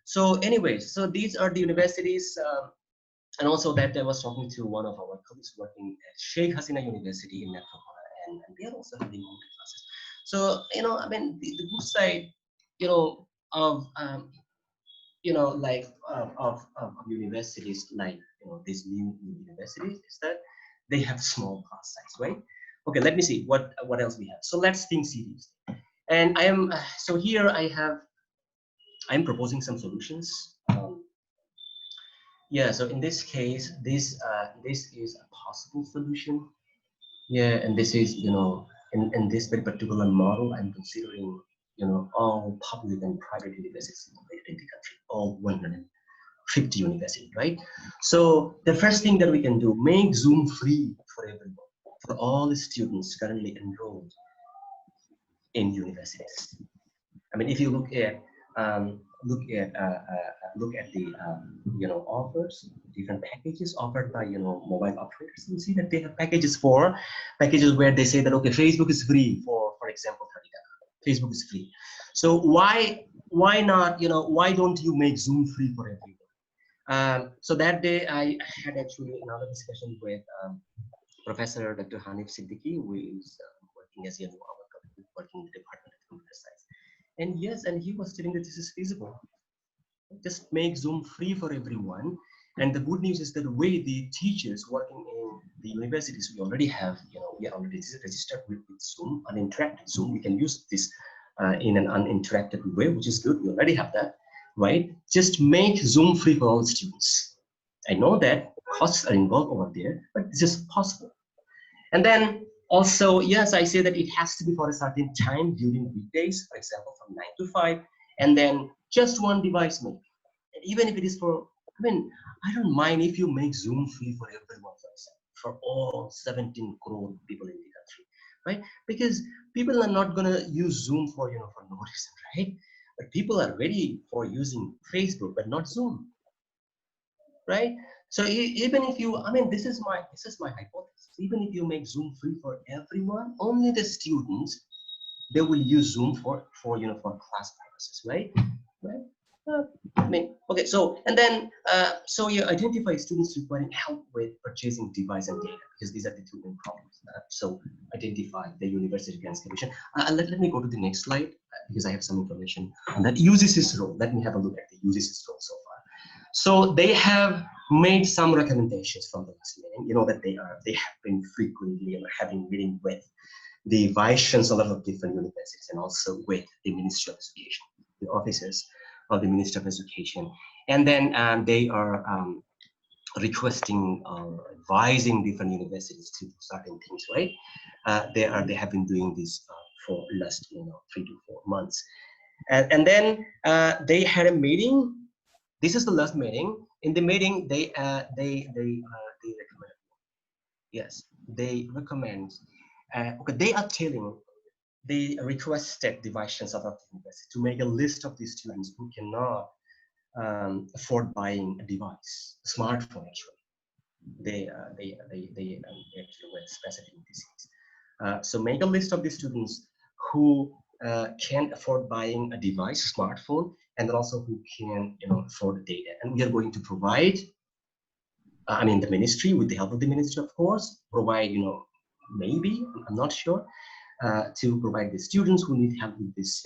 [SPEAKER 4] So anyways, so these are the universities. And also that I was talking to one of our colleagues working at Sheikh Hasina University in Metropolis, and they are also having online classes. So, I mean, the good side, of of universities like these new universities is that they have small class size, right? Okay, let me see what else we have. So let's think seriously. And I am so here I'm proposing some solutions. Yeah, so in this case, this is a possible solution. Yeah, and this is in this very particular model, I'm considering all public and private universities in the country, all 150 universities, right? So the first thing that we can do, make Zoom free for everyone, for all the students currently enrolled in universities. I mean, if you look at the offers, different packages offered by mobile operators, you see that they have packages where they say that okay, Facebook is free for example 30 days. Facebook is free. So why not why don't you make Zoom free for everyone? So that day I had actually another discussion with Professor Dr. Hanif Siddiqui, who is working as working in the Department of Computer Science. And yes, and he was telling that this is feasible. Just make Zoom free for everyone. And the good news is that the way the teachers working in the universities, we already have, we are already registered with Zoom, uninteractive Zoom. We can use this in an uninteractive way, which is good. We already have that, right? Just make Zoom free for all students. I know that costs are involved over there, but this is possible. And then also, yes, I say that it has to be for a certain time during weekdays, for example, from 9 to 5, and then just one device maybe. And even if it is for, I mean, I don't mind if you make Zoom free for everyone, for example, for all 17 crore people in the country, right? Because people are not gonna use Zoom for, for no reason, right? But people are ready for using Facebook, but not Zoom, right? So even if you, I mean, this is my hypothesis. Even if you make Zoom free for everyone, only the students, they will use Zoom for class purposes, right? Right? I mean, okay. So and then so you identify students requiring help with purchasing device and data, because these are the two main problems. So identify the university grants commission. Let me go to the next slide because I have some information on that. UGC's role. Let me have a look at the UGC's role so far. So they have made some recommendations from the last meeting. That they have been frequently having meeting with the vice chancellor of different universities and also with the Ministry of Education, the officers of the Ministry of Education, and then they are requesting or advising different universities to do certain things, right? They have been doing this for last 3 to 4 months, and then they had a meeting. This is the last meeting. In the meeting, they recommend. Yes, they recommend. Okay, they are telling. They requested the vice chancellor of the university to make a list of the students who cannot afford buying a device, a smartphone. Actually, they actually were specifying this. So make a list of the students who can't afford buying a device, a smartphone, and also who can afford data. And we are going to provide, I mean, the ministry, with the help of the ministry, of course, provide, maybe, I'm not sure, to provide the students who need help with this,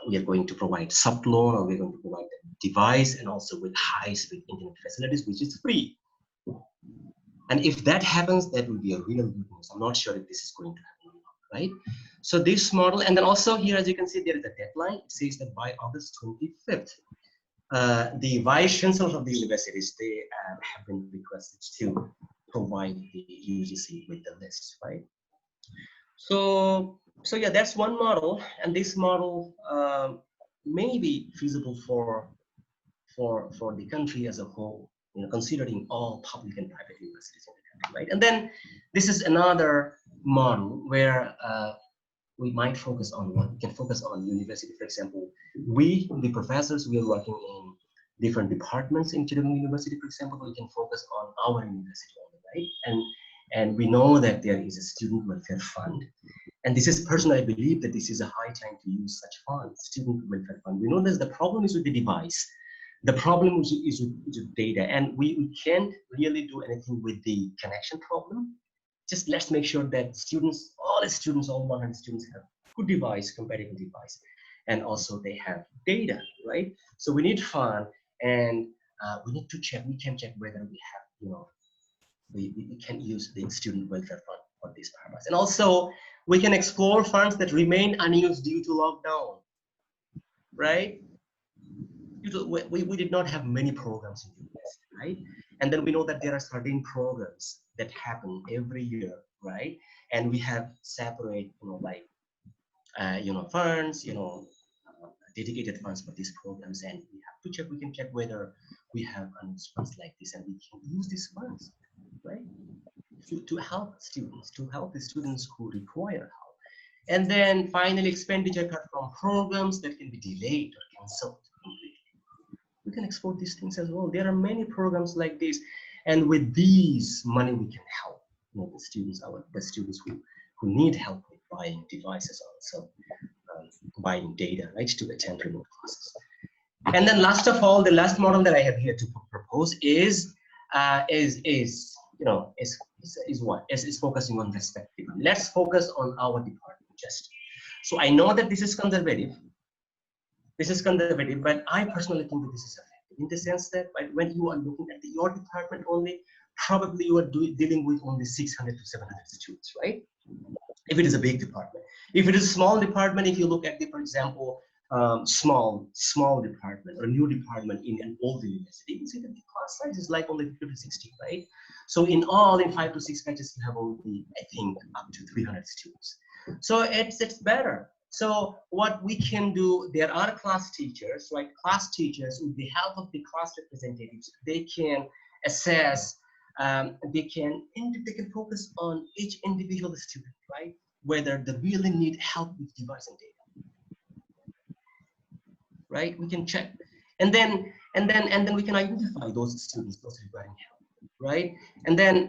[SPEAKER 4] we are going to provide sub loan, or we're going to provide the device, and also with high-speed internet facilities, which is free. And if that happens, that will be a real good news. I'm not sure if this is going to happen or not, right? So this model, and then also here, as you can see, there is a deadline. It says that by August 25th, the vice chancellors of the universities, they have been requested to provide the UGC with the list, right? So yeah, that's one model, and this model may be feasible for the country as a whole, considering all public and private universities in the country, right? And then This is another model where we might focus on what we can focus on university. For example, we, the professors, we are working in different departments in Chittagong University. For example, we can focus on our university only, right? And we know that there is a student welfare fund. And this is personally, I believe that this is a high time to use such funds, student welfare fund. We know that the problem is with the device. The problem is with data, and we can't really do anything with the connection problem. Just let's make sure that students, all 100 students have good device, compatible device, and also they have data, right? So we need fund, and we need to check. We can check whether we have, we can use the student welfare fund for this purpose, and also we can explore funds that remain unused due to lockdown, right? We did not have many programs in the US, right? And then we know that there are certain programs that happen every year, right? And we have separate, funds, dedicated funds for these programs, and we have to check. We can check whether we have unused funds like this, and we can use these funds, right, to help students, to help the students who require help. And then finally, expenditure cut from programs that can be delayed or canceled completely. We can export these things as well. There are many programs like this, and with these money we can help the students, the students who need help with buying devices, also buying data, right, to attend remote classes. And then last of all, the last model that I have here to propose is focusing on perspective. Let's focus on our department just. So I know that this is conservative. But I personally think that this is effective in the sense that when you are looking at your department only, probably you are dealing with only 600 to 700 students, right? If it is a big department. If it is a small department, if you look at for example, small department or new department in an old university, you see that the class size is like only 50 to 60, right? So in 5 to 6 batches, you have only, I think, up to 300 students. So it's better. So what we can do, there are class teachers, right? Class teachers, with the help of the class representatives, they can assess, they can focus on each individual student, right? Whether they really need help with device and data, right? We can check, and then we can identify those students, those requiring help, right? And then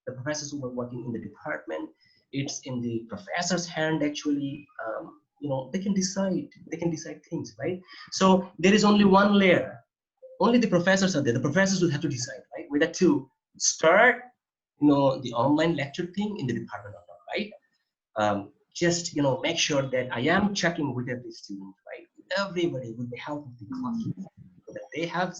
[SPEAKER 4] the professors who are working in the department, it's in the professor's hand actually. They can decide things, right? So there is only one layer. Only the professors are there. The professors will have to decide, right, whether to start, the online lecture thing in the department or not, right? Just make sure that I am checking with every student, right? Everybody with the help of the classroom, so that they have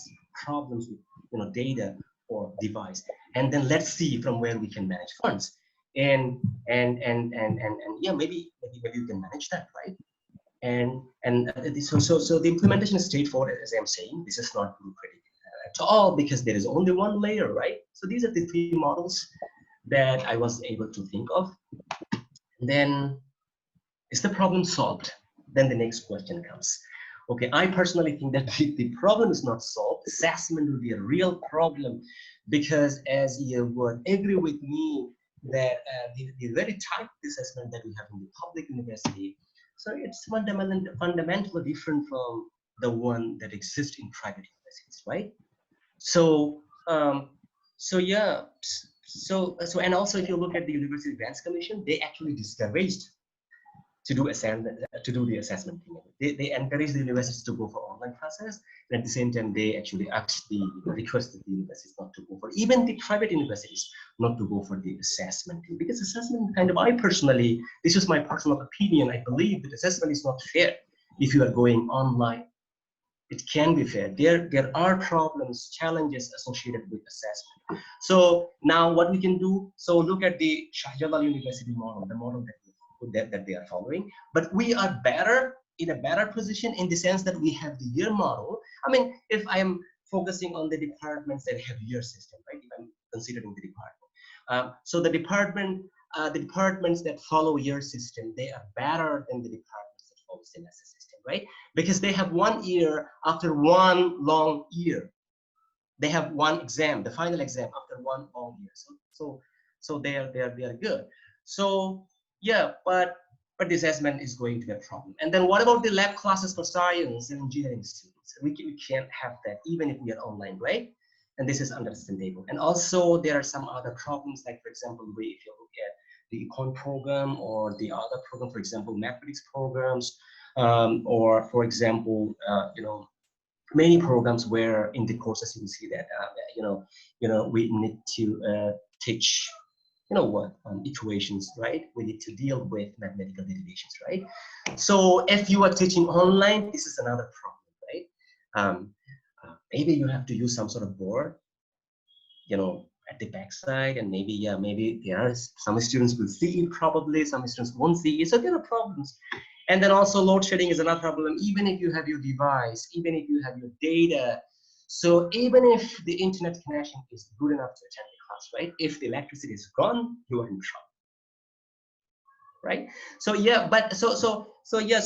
[SPEAKER 4] problems with data or device, and then let's see from where we can manage funds, and yeah, maybe you can manage that, right? So the implementation is straightforward, as I'm saying. This is not bureaucratic at all, because there is only one layer, right? So these are the 3 models that I was able to think of. And then, is the problem solved? Then the next question comes. Okay, I personally think that the problem is not solved. Assessment will be a real problem, because as you would agree with me that the very type of assessment that we have in the public university, so it's fundamentally different from the one that exists in private universities, right? So yeah, and also if you look at the University Grants Commission, they actually discouraged to do the assessment thing. They encourage the universities to go for online classes, and at the same time they actually requested the universities not to go for, even the private universities, not to go for the assessment thing, because assessment this is my personal opinion, I believe that assessment is not fair. If you are going online, it can be fair. There are problems, challenges associated with assessment. So now what we can do, so look at the Shahjalal University model, the model that they are following, but we are in a better position in the sense that we have the year model. I mean, if I am focusing on the departments that have year system, right? If I'm considering the department, so the departments that follow year system, they are better than the departments that follow semester system, right? Because they have 1 year after 1 long year. They have one exam, the final exam after one whole year. So they are good. So yeah, but the assessment is going to be a problem. And then what about the lab classes for science and engineering students? We can't have that even if we are online, right? And this is understandable. And also there are some other problems, like for example, if you look at the econ program or the other program, for example, mathematics programs, or for example, many programs where in the courses you will see that we need to teach equations, right? We need to deal with mathematical derivations, right? So if you are teaching online, this is another problem, right? Maybe you have to use some sort of board, at the backside, and maybe there are some students will see it, probably some students won't see it, so there are problems. And then also load shedding is another problem, even if you have your device, even if you have your data. So even if the internet connection is good enough to attend the class, right? If the electricity is gone, you are in trouble, right? So yeah, but so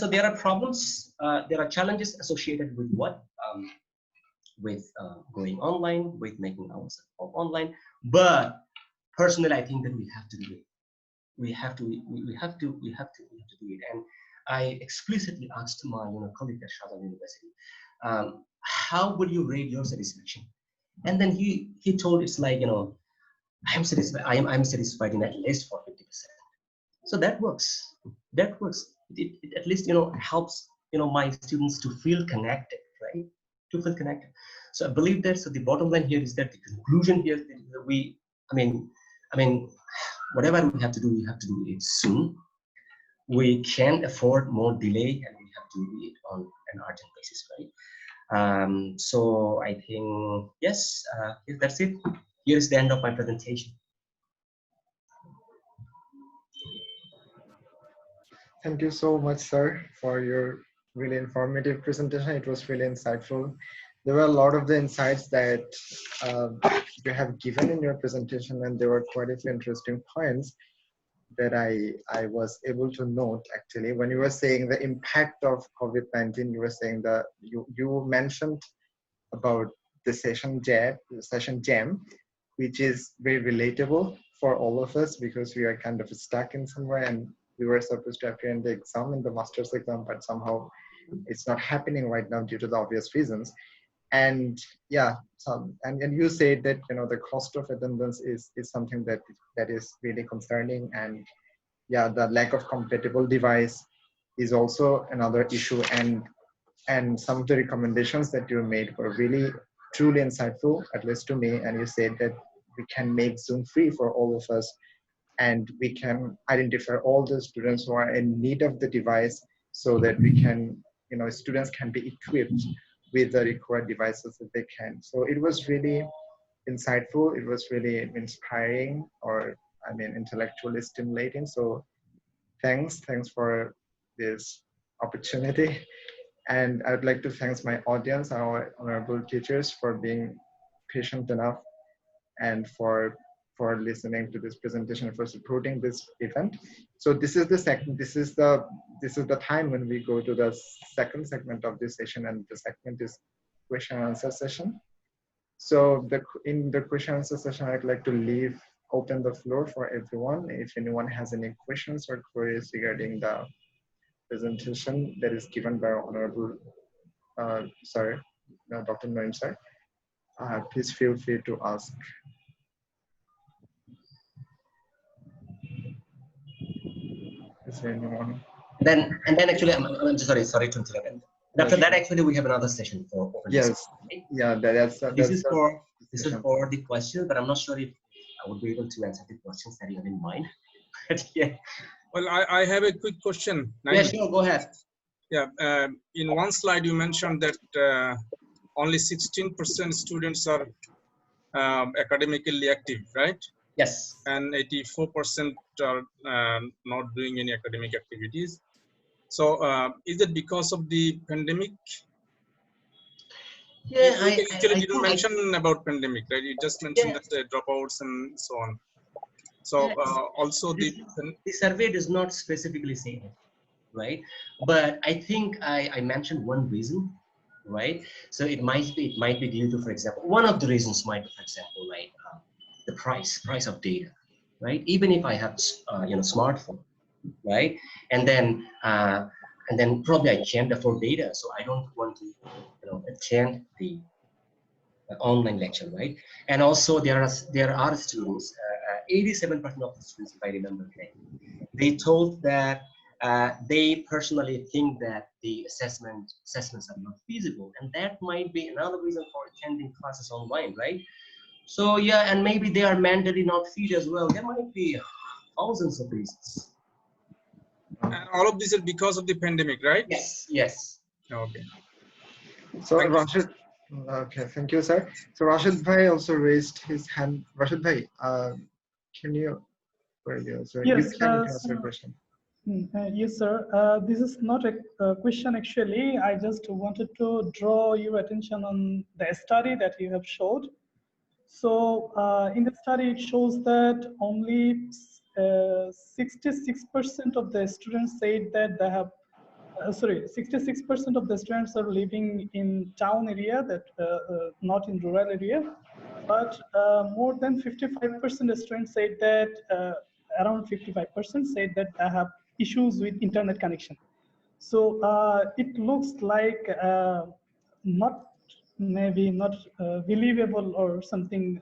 [SPEAKER 4] there are problems, there are challenges associated with what? With going online, with making ourselves online. But personally, I think that we have to do it. We have to do it. And I explicitly asked my colleague at Chittagong University, how would you rate your satisfaction? And then he told, it's like, I'm satisfied. I'm satisfied in at least for 50%. So that works. That works. It at least helps my students to feel connected, right? To feel connected. So I believe that. So the bottom line here is that the conclusion here is that I mean, whatever we have to do it soon. We can't afford more delay, and we have to do it on an urgent basis, right? So I think, yes, that's it. Here's the end of my presentation.
[SPEAKER 1] Thank you so much, sir, for your really informative presentation. It was really insightful. There were a lot of the insights that you have given in your presentation, and there were quite a few interesting points that I was able to note. Actually, when you were saying the impact of COVID-19, you were saying that you mentioned about the session jam, which is very relatable for all of us because we are kind of stuck in somewhere, and we were supposed to appear in the exam, in the master's exam, but somehow it's not happening right now due to the obvious reasons. And yeah, and you said that the cost of attendance is something that is really concerning, and yeah, the lack of compatible device is also another issue. And some of the recommendations that you made were really truly insightful, at least to me. And you said that we can make Zoom free for all of us, and we can identify all the students who are in need of the device, so that we can, students can be equipped with the required devices that they can. So it was really insightful. It was really inspiring, or intellectually stimulating. So thanks for this opportunity. And I would like to thank my audience, our honorable teachers, for being patient enough and for listening to this presentation, for supporting this event. So this is the time when we go to the second segment of this session, and the segment is question and answer session. So in the question and answer session, I'd like to open the floor for everyone. If anyone has any questions or queries regarding the presentation that is given by our honorable Dr. Naim sir, please feel free to ask. Is there anyone?
[SPEAKER 4] And then actually, I'm sorry to interrupt. And after that, actually, we have another session for open
[SPEAKER 1] yes
[SPEAKER 4] discussion, right?
[SPEAKER 1] Yeah, this is
[SPEAKER 4] for the question, but I'm not sure if I would be able to answer the questions that you have in mind. But yeah.
[SPEAKER 6] Well, I have a quick question. Naim.
[SPEAKER 4] Yeah, sure, go ahead.
[SPEAKER 6] Yeah, in one slide you mentioned that only 16% students are academically active, right?
[SPEAKER 4] Yes.
[SPEAKER 6] And 84% are not doing any academic activities. So is it because of the pandemic?
[SPEAKER 4] Yeah,
[SPEAKER 6] you actually didn't mention about pandemic, right? You just mentioned that the dropouts and so on. So also the
[SPEAKER 4] survey does not specifically say it, right? But I think I mentioned one reason, right? So it might be due to, for example, one of the reasons might be, for example, like the price of data, right? Even if I have smartphone, right? And then probably I can't afford data, so I don't want to attend the online lecture, right? And also there are students, 87% of the students, if I remember correctly, they told that they personally think that the assessments are not feasible, and that might be another reason for attending classes online, right? So yeah, and maybe they are mentally not fit as well. There might be thousands of reasons.
[SPEAKER 6] And all of this is because of the pandemic, right?
[SPEAKER 4] Yes.
[SPEAKER 6] Okay.
[SPEAKER 1] So
[SPEAKER 6] Thank you.
[SPEAKER 1] Rashid, okay, thank you, sir. So Rashid Bhai also raised his hand. Rashid Bhai, can you, where are you? So you
[SPEAKER 7] Yes,
[SPEAKER 1] can answer the question.
[SPEAKER 7] yes, sir. This is not a question actually. I just wanted to draw your attention on the study that you have showed. So in the study, it shows that only 66% of the students said that they have, 66% of the students are living in town area, that not in rural area. But more than 55% of students said that, around 55% said that they have issues with internet connection. So it looks like not maybe not believable or something.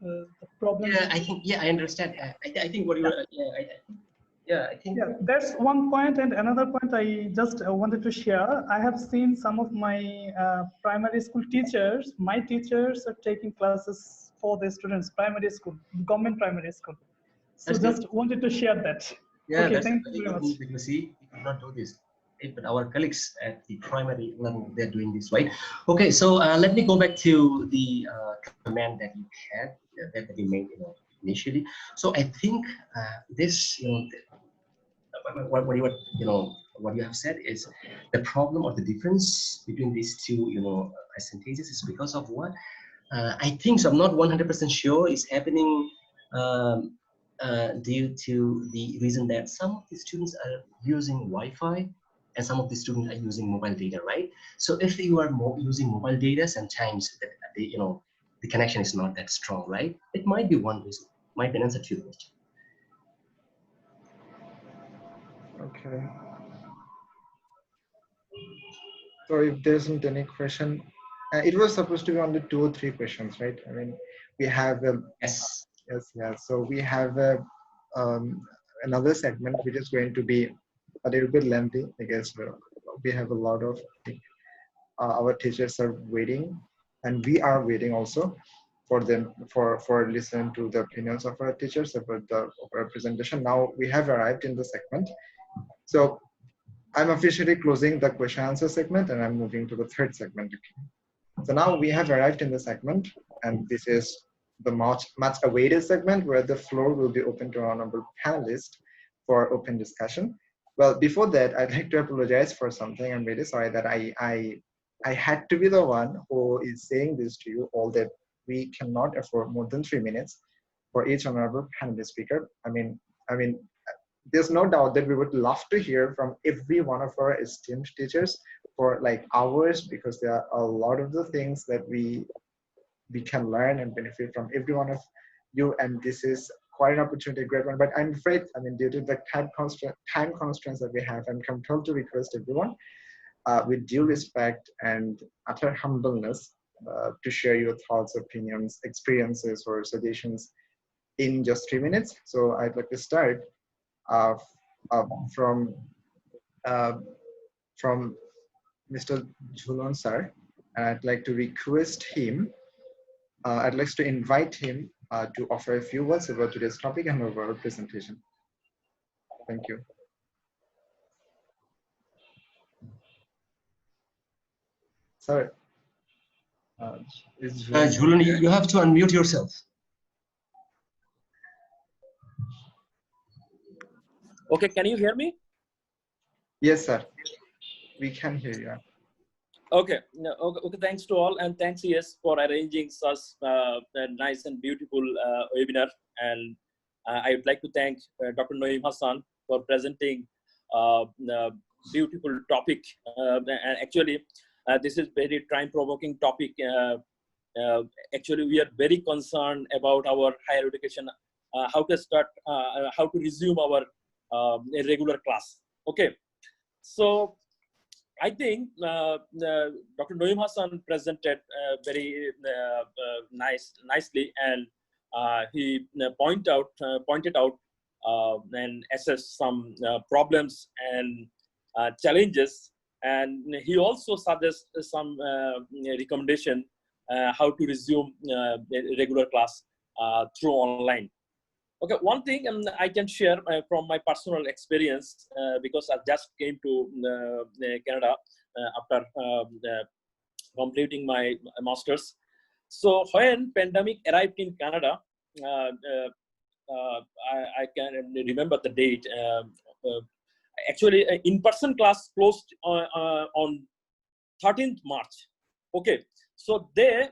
[SPEAKER 7] The problem.
[SPEAKER 4] Yeah, I understand. I think what you were. I think.
[SPEAKER 7] Yeah, that's one point, and another point I just wanted to share. I have seen some of my primary school teachers. My teachers are taking classes for the students, primary school, government primary school. So
[SPEAKER 4] That's
[SPEAKER 7] just
[SPEAKER 4] good.
[SPEAKER 7] wanted to share that.
[SPEAKER 4] Yeah,
[SPEAKER 7] Okay,
[SPEAKER 4] that's
[SPEAKER 7] thank
[SPEAKER 4] very
[SPEAKER 7] you very
[SPEAKER 4] good
[SPEAKER 7] much.
[SPEAKER 4] because see, we could not do this. But our colleagues at the primary level, they're doing this, right? Okay, so let me go back to the command that you had, that you made, initially. So I think this, what you have said is the problem or the difference between these two, percentages is because of what? I think so. I'm not 100% sure it's happening due to the reason that some of the students are using Wi-Fi and some of the students are using mobile data, right? So if you are using mobile data, sometimes the connection is not that strong, right? It might be one reason. Might be an answer to your question.
[SPEAKER 1] Okay. So if there isn't any question, it was supposed to be only 2 or 3 questions, right? I mean, we have
[SPEAKER 4] Yes.
[SPEAKER 1] Yes. So we have another segment which is going to be a little bit lengthy. I guess we have a lot of our teachers are waiting, and we are waiting also for them for listening to the opinions of our teachers about our presentation. Now we have arrived in the segment, so I'm officially closing the question answer segment, and I'm moving to the third segment. So now we have arrived in the segment, and this is the much awaited segment where the floor will be open to our honorable panelists for open discussion. Well, before that, I'd like to apologize for something. I'm really sorry that I had to be the one who is saying this to you all, that we cannot afford more than 3 minutes for each honorable panelist speaker. I mean, there's no doubt that we would love to hear from every one of our esteemed teachers for like hours, because there are a lot of the things that we can learn and benefit from every one of you, and this is quite an opportunity, a great one. But I'm afraid, I mean, due to the time constraints that we have, I'm compelled to request everyone with due respect and utter humbleness to share your thoughts, opinions, experiences, or suggestions in just 3 minutes. So I'd like to start from Mr. Jhulon sir, and I'd like to request him. I'd like to invite him to offer a few words about today's topic and over our presentation. Thank you. Sir,
[SPEAKER 4] Jhulon, you have to unmute yourself.
[SPEAKER 8] Okay, can you hear me?
[SPEAKER 1] Yes, sir. We can hear you.
[SPEAKER 8] Okay. Okay. Thanks to all, and thanks yes for arranging such a nice and beautiful webinar. And I would like to thank Dr. Naim Hasan for presenting beautiful topic. And actually, this is very time-provoking topic. Actually, we are very concerned about our higher education, how to resume our regular class. Okay, so I think Dr. Naim Hasan presented very nicely, and he pointed out and assessed some problems and challenges, and he also suggests some recommendation how to resume regular class through online. Okay, one thing I can share from my personal experience, because I just came to Canada after completing my master's. So when pandemic arrived in Canada, I can remember the date. Actually, in-person class closed on 13th March. Okay, so they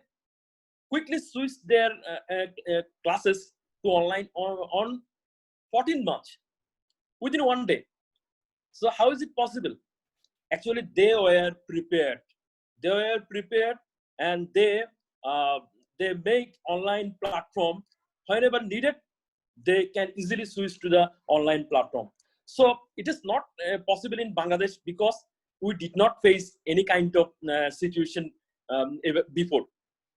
[SPEAKER 8] quickly switched their classes to online on 14th March, within one day. So how is it possible? Actually, they were prepared. They were prepared, and they make online platform whenever needed. They can easily switch to the online platform. So it is not possible in Bangladesh because we did not face any kind of situation before.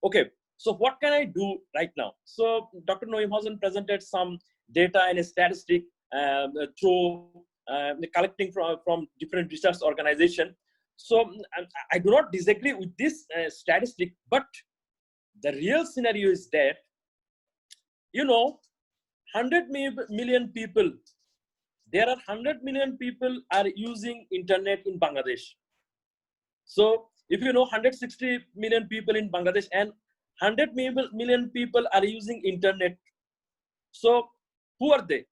[SPEAKER 8] Okay, so what can I do right now? So Dr. Naim Hasan presented some data and statistic through collecting from different research organizations. So I do not disagree with this statistic, but the real scenario is that, 100 million people, there are 100 million people are using internet in Bangladesh. So if 160 million people in Bangladesh and 100 million people are using internet. So who are they?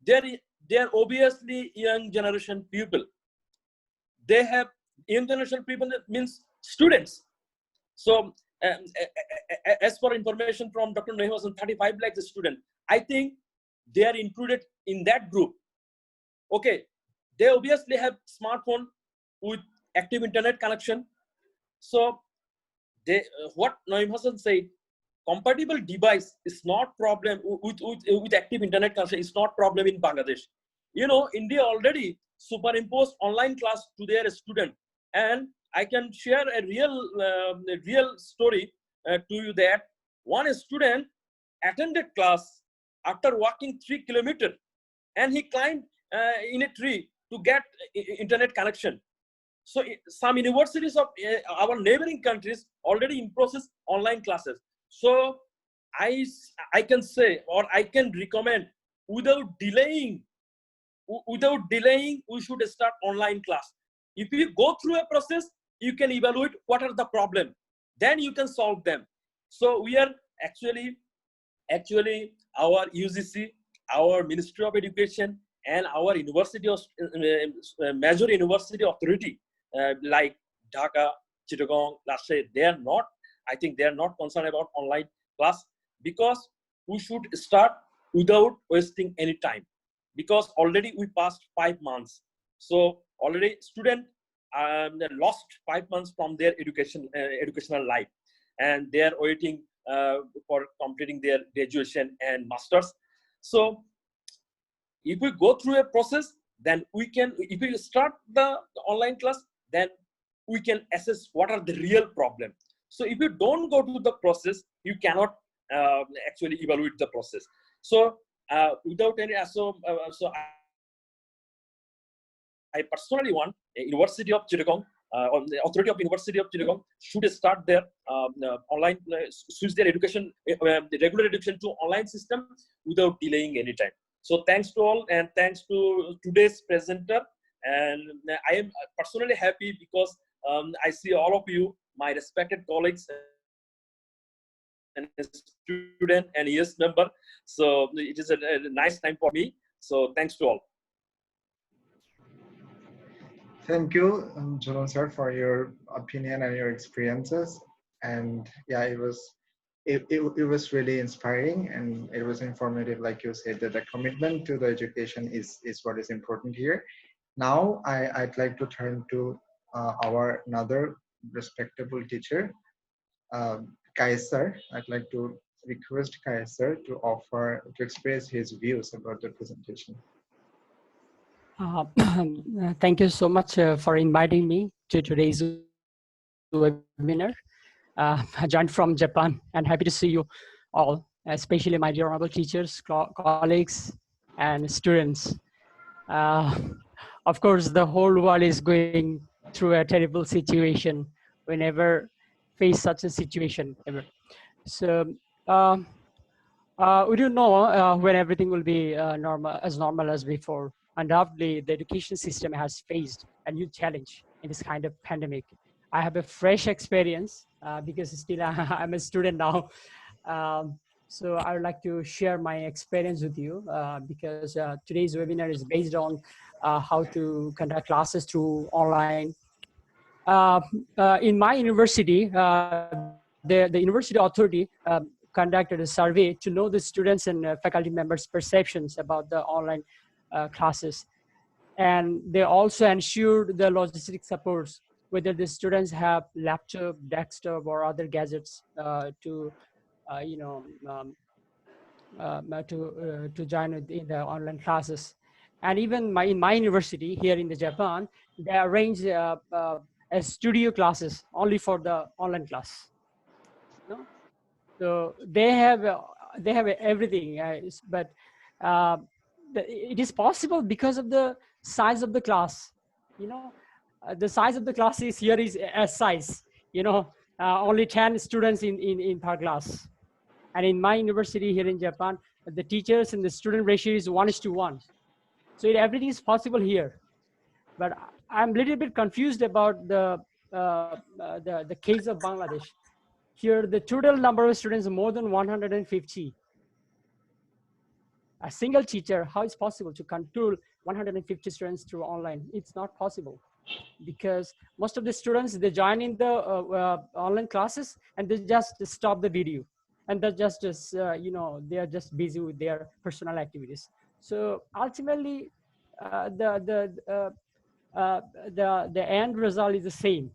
[SPEAKER 8] They're obviously young generation people. They have young generation people, that means students. So as for information from Dr. Naim Hasan, 35 lakhs students, I think they are included in that group. Okay, they obviously have smartphone with active internet connection. So what Naim Hasan said, compatible device is not problem with active internet connection. Is not problem in Bangladesh. India already superimposed online class to their student, and I can share a real story to you that one student attended class after walking 3 kilometers, and he climbed in a tree to get internet connection. So some universities of our neighboring countries already in process online classes. So I can say, or I can recommend, without delaying, we should start online class. If you go through a process, you can evaluate what are the problem, then you can solve them. So we are actually our UGC, our Ministry of Education, and our university of major university authority like Dhaka, Chittagong, Rajshahi, I think they are not concerned about online class, because we should start without wasting any time, because already we passed 5 months. So already student lost 5 months from their educational life, and they are waiting for completing their graduation and masters. So if we go through a process, then we can, if we start the online class, then we can assess what are the real problems. So if you don't go to the process, you cannot actually evaluate the process. So without any, I personally want University of Chittagong, or the authority of University of Chittagong should start their online, switch their education, the regular education to online system without delaying any time. So thanks to all, and thanks to today's presenter. And I am personally happy because I see all of you, my respected colleagues and student and ES member. So it is a nice time for me. So thanks to all.
[SPEAKER 1] Thank you, Juno sir, for your opinion and your experiences. And yeah, it was really inspiring, and it was informative, like you said, that the commitment to the education is what is important here. Now I'd like to turn to our another respectable teacher, Kaiser. I'd like to request Kaiser to express his views about the presentation.
[SPEAKER 9] Thank you so much for inviting me to today's webinar. I joined from Japan and happy to see you all, especially my dear honorable teachers, colleagues, and students. Of course, the whole world is going through a terrible situation whenever face such a situation ever. So we don't know when everything will be normal as before. Undoubtedly, the education system has faced a new challenge in this kind of pandemic. I have a fresh experience because still I'm a student now. So I would like to share my experience with you because today's webinar is based on how to conduct classes through online. In my university, the university authority conducted a survey to know the students and faculty members' perceptions about the online classes. And they also ensured the logistic supports, whether the students have laptop, desktop, or other gadgets to to join in the online classes. And even in my university here in the Japan, they arrange a studio classes only for the online class. You know? So they have everything, but it is possible because of the size of the class. You know, the size of the class is here is S size. You know, only 10 students in per class. And in my university here in Japan, the teachers and the student ratio is 1:1. So everything is possible here. But I'm a little bit confused about the case of Bangladesh. Here, the total number of students is more than 150. A single teacher, how is possible to control 150 students through online? It's not possible because most of the students, they join in the online classes and they just stop the video. And they're just they are just busy with their personal activities. So ultimately, the end result is the same.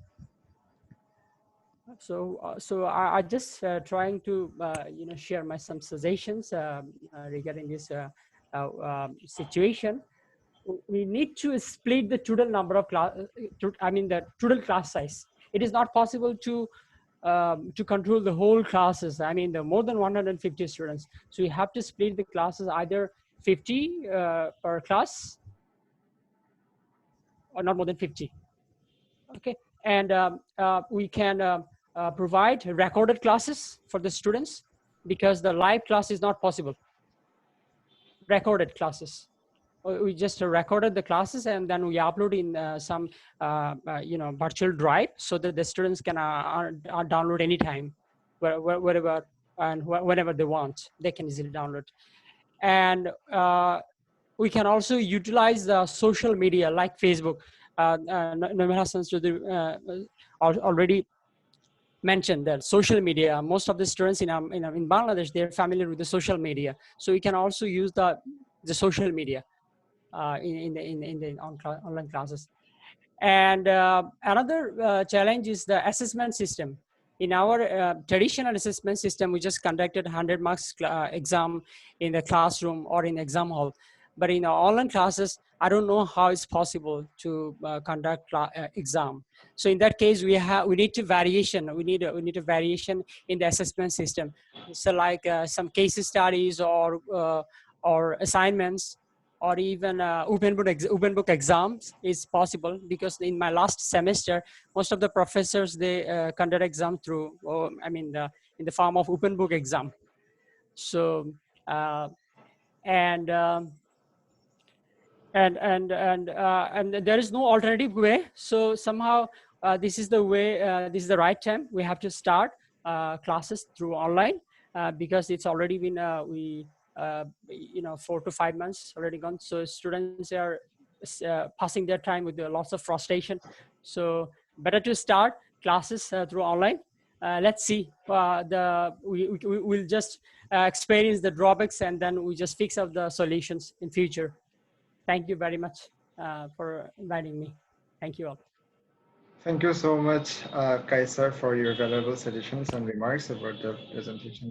[SPEAKER 9] So I just trying to share some suggestions regarding this situation. We need to split the total number of class. The total class size. It is not possible to control the whole classes. The more than 150 students. So you have to split the classes either 50 per class or not more than 50. Okay, and we can provide recorded classes for the students because the live class is not possible. Recorded classes. We just recorded the classes and then we upload in some virtual drive so that the students can download anytime, wherever and whenever they want. They can easily download. And we can also utilize the social media like Facebook. Naim Hasan already mentioned that social media, most of the students in Bangladesh, they're familiar with the social media. So we can also use the social media in the online classes. And another challenge is the assessment system. In our traditional assessment system, we just conducted 100 marks exam in the classroom or in exam hall. But in our online classes, I don't know how it's possible to conduct exam. So in that case, we need a variation. We need a variation in the assessment system. So like some case studies or assignments, or even open book exams is possible, because in my last semester, most of the professors, they conduct exam through, in the form of open book exam. So and there is no alternative way. So somehow this is the way. This is the right time. We have to start classes through online because it's already been 4 to 5 months already gone. So students are passing their time with lots of frustration. So better to start classes through online. Let's see. We'll just experience the drawbacks and then we just fix up the solutions in future. Thank you very much for inviting me. Thank you all.
[SPEAKER 1] Thank you so much, Kaisar, for your valuable suggestions and remarks about the presentation.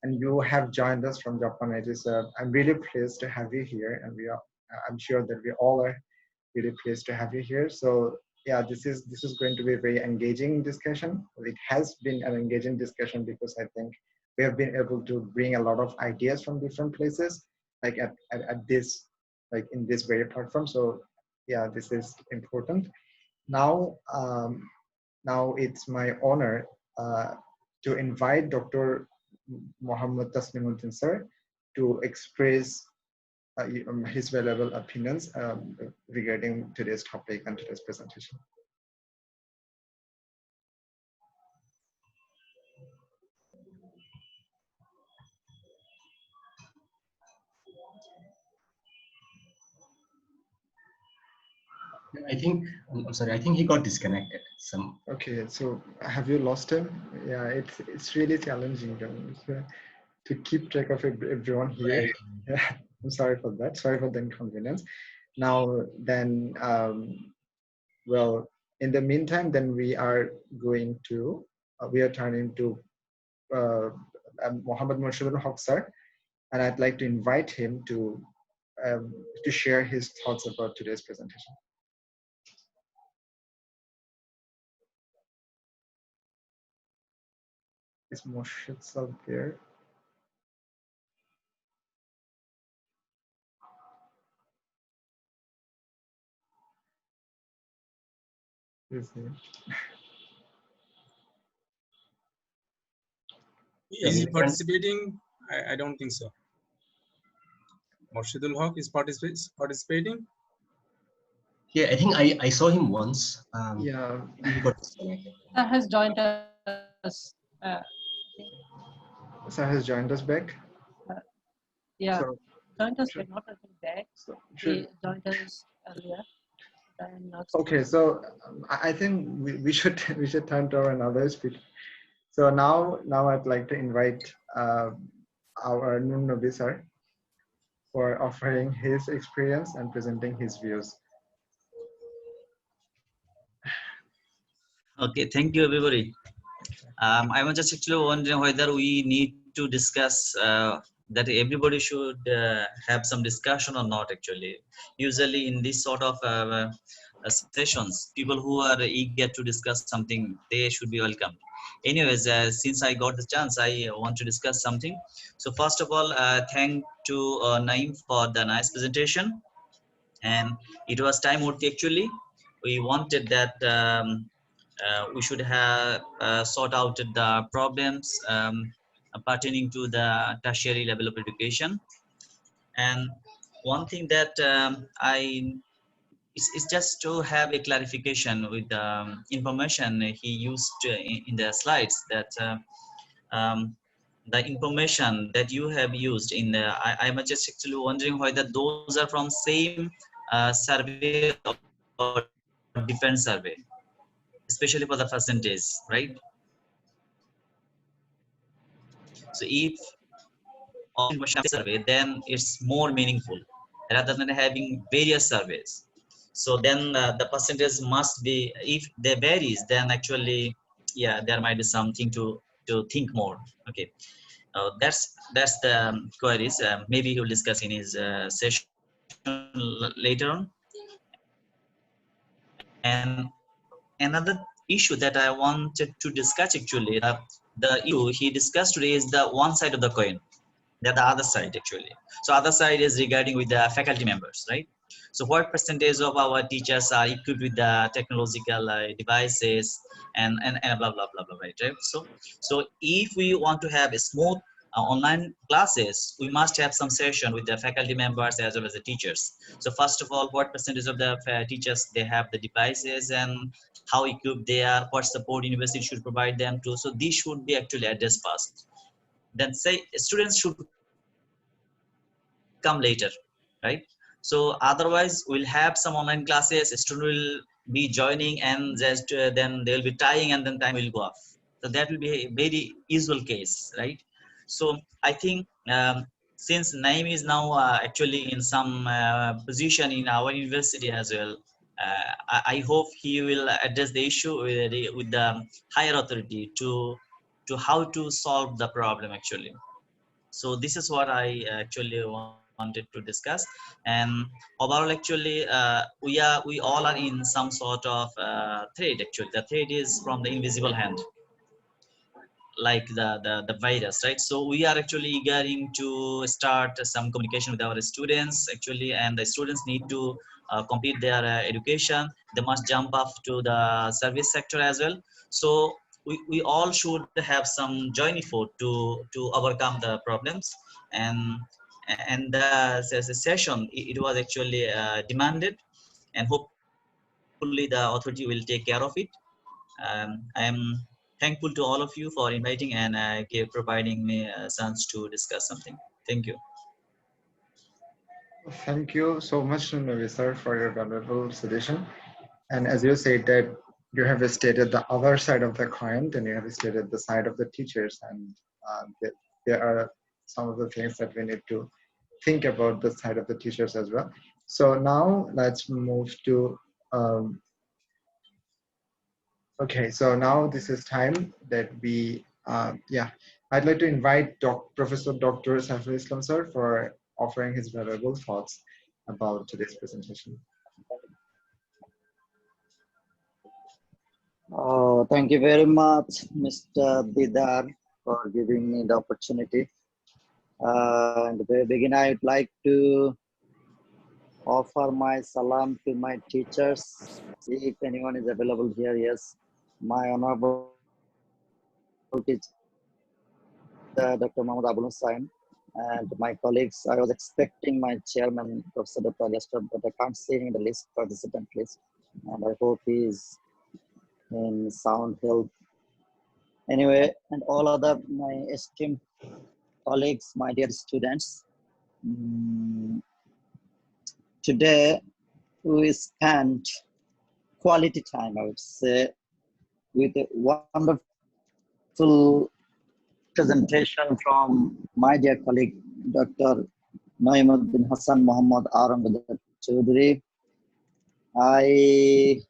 [SPEAKER 1] And you have joined us from Japan. It is, I'm really pleased to have you here, and I'm sure that we all are really pleased to have you here. So yeah, this is going to be a very engaging discussion. It has been an engaging discussion because I think we have been able to bring a lot of ideas from different places, like at this, like in this very platform. So yeah, this is important. Now, now it's my honor to invite Dr. Mohammed Tasmimuddin sir to express his valuable opinions regarding today's topic and today's presentation.
[SPEAKER 4] I'm sorry, I think he got disconnected.
[SPEAKER 1] Okay, so have you lost him? Yeah, it's really challenging to keep track of everyone here.
[SPEAKER 4] Right.
[SPEAKER 1] Yeah, I'm sorry for that. Sorry for the inconvenience. Now then, well, in the meantime, then we are turning to Mohammed Murshidul Haq sir, and I'd like to invite him to share his thoughts about today's presentation. Is Murshid sir there? Is he?
[SPEAKER 6] Is he participating? I don't think so. Morshidul Haq is participating.
[SPEAKER 4] Yeah, I think I saw him once.
[SPEAKER 1] Yeah.
[SPEAKER 4] He got disconnected.
[SPEAKER 3] Has joined us.
[SPEAKER 1] Sir has joined us back.
[SPEAKER 3] Yeah,
[SPEAKER 1] So,
[SPEAKER 3] joined us, but not until back.
[SPEAKER 1] so
[SPEAKER 3] He joined us earlier. I'm not
[SPEAKER 1] okay, so I think we should we should turn to another speaker. So now I'd like to invite our Nun Nabi sir for offering his experience and presenting his views.
[SPEAKER 2] Okay, thank you, everybody. I was just actually wondering whether we need to discuss that everybody should have some discussion or not. Actually, usually in this sort of sessions, people who are eager to discuss something, they should be welcomed. Anyways, since I got the chance, I want to discuss something. So first of all, thank to Naim for the nice presentation, and it was time worthy actually. We wanted that. We should have sort out the problems pertaining to the tertiary level of education. And one thing that is just to have a clarification with the information he used in the slides, that the information that you have used in the, I'm just actually wondering whether those are from same survey or different survey, especially for the percentage, right? So if all information survey, then it's more meaningful rather than having various surveys. So then the percentage must be, if they varies, then actually, yeah, there might be something to think more. Okay, that's the queries. Maybe he'll discuss in his session later on. And another issue that I wanted to discuss actually, the issue he discussed today is the one side of the coin, that the other side actually. So other side is regarding with the faculty members, right? So what percentage of our teachers are equipped with the technological devices and blah blah blah blah, right? So if we want to have a smooth online classes, we must have some session with the faculty members as well as the teachers. So first of all, what percentage of the teachers they have the devices, and how equipped they are, what support university should provide them to. So this should be actually addressed first. Then say students should come later, right? So otherwise we'll have some online classes, a student will be joining and just then they'll be tying and then time will go off. So that will be a very usual case, right? So I think since Naim is now actually in some position in our university as well, I hope he will address the issue with the higher authority to how to solve the problem actually. So this is what I actually wanted to discuss. And overall actually we all are in some sort of thread actually. The thread is from the invisible hand, like the virus, right? So we are actually eagering to start some communication with our students actually, and the students need to complete their education. They must jump up to the service sector as well. So we all should have some joint effort to overcome the problems. And the session, it was actually demanded, and hopefully the authority will take care of it. I am thankful to all of you for inviting and providing me a chance to discuss something. Thank you.
[SPEAKER 1] Thank you so much, Navi sir, for your valuable suggestion. And as you said that you have stated the other side of the coin, and you have stated the side of the teachers, and there are some of the things that we need to think about the side of the teachers as well. So now let's move to okay. So now this is time that we yeah. I'd like to invite Professor Dr. Saiful Islam sir for offering his valuable thoughts about today's presentation.
[SPEAKER 5] Thank you very much, Mr. Didar, for giving me the opportunity. In the very beginning, I would like to offer my salam to my teachers. If anyone is available here, yes, my honorable teacher, Dr. Muhammad Abul Hussain, and my colleagues. I was expecting my chairman, Professor Dr. Alistair, but I can't see him in the list, participant list, and I hope he is in sound health. Anyway, and all other my esteemed colleagues, my dear students, today we spent quality time, I would say, with a wonderful presentation from my dear colleague, Dr. Naim Hasan Muhammad Aurangzeb Chaudhary. I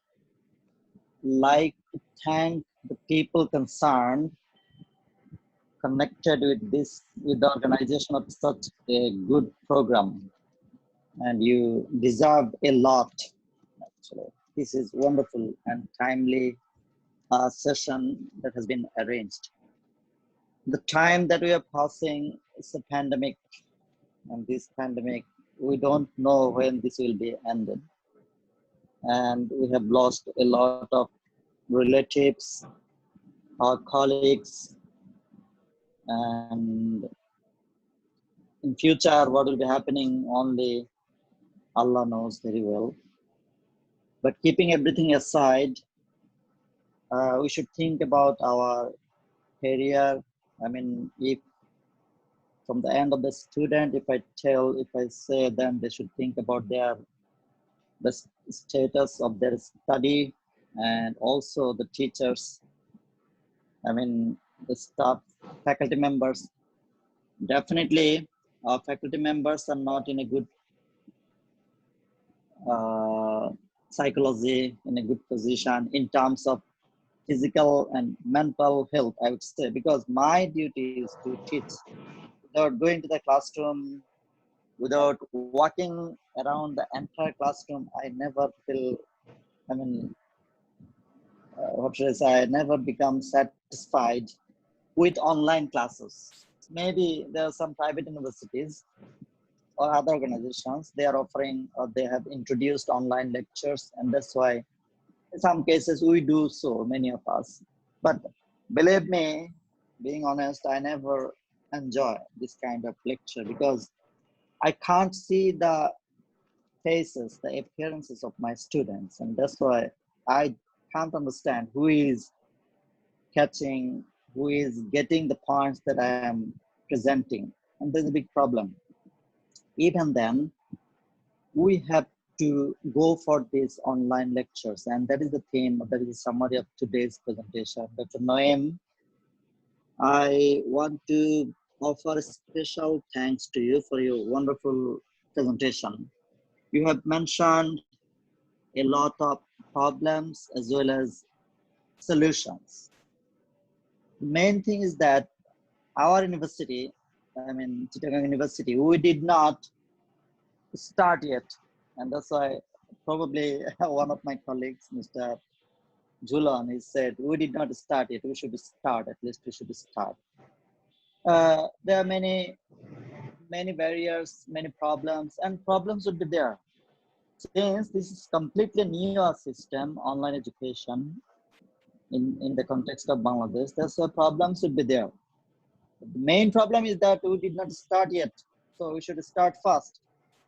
[SPEAKER 5] like to thank the people concerned connected with the organization of such a good program, and you deserve a lot actually. This is wonderful and timely session that has been arranged. The time that we are passing is a pandemic, and this pandemic, we don't know when this will be ended, and we have lost a lot of relatives, our colleagues, and in future what will be happening only Allah knows very well. But keeping everything aside, we should think about our career. I mean, if from the end of the student, if I say them, they should think about the status of their study, and also the teachers. I mean, the staff, faculty members. Definitely, our faculty members are not in a good psychology, in a good position in terms of physical and mental health, I would say, because my duty is to teach. Without going to the classroom, without walking around the entire classroom, I never feel, I mean, what should I say, I never become satisfied with online classes. Maybe there are some private universities or other organizations, they are offering or they have introduced online lectures, and that's why in some cases we do so, many of us. But believe me, being honest, I never enjoy this kind of lecture because I can't see the faces, the appearances of my students, and that's why I can't understand who is catching, who is getting the points that I am presenting, and there's a big problem. Even then, we have to go for these online lectures, and that is the theme, that is the summary of today's presentation. Dr. Naim, I want to offer special thanks to you for your wonderful presentation. You have mentioned a lot of problems as well as solutions. The main thing is that our university, I mean Chittagong University, we did not start yet, and that's why probably one of my colleagues, Mr. Julan, he said we did not start yet. We should start, at least we should start. There are many barriers, many problems, and problems would be there. Since this is completely new system, online education, in the context of Bangladesh, there's a problems would be there. The main problem is that we did not start yet, so we should start fast,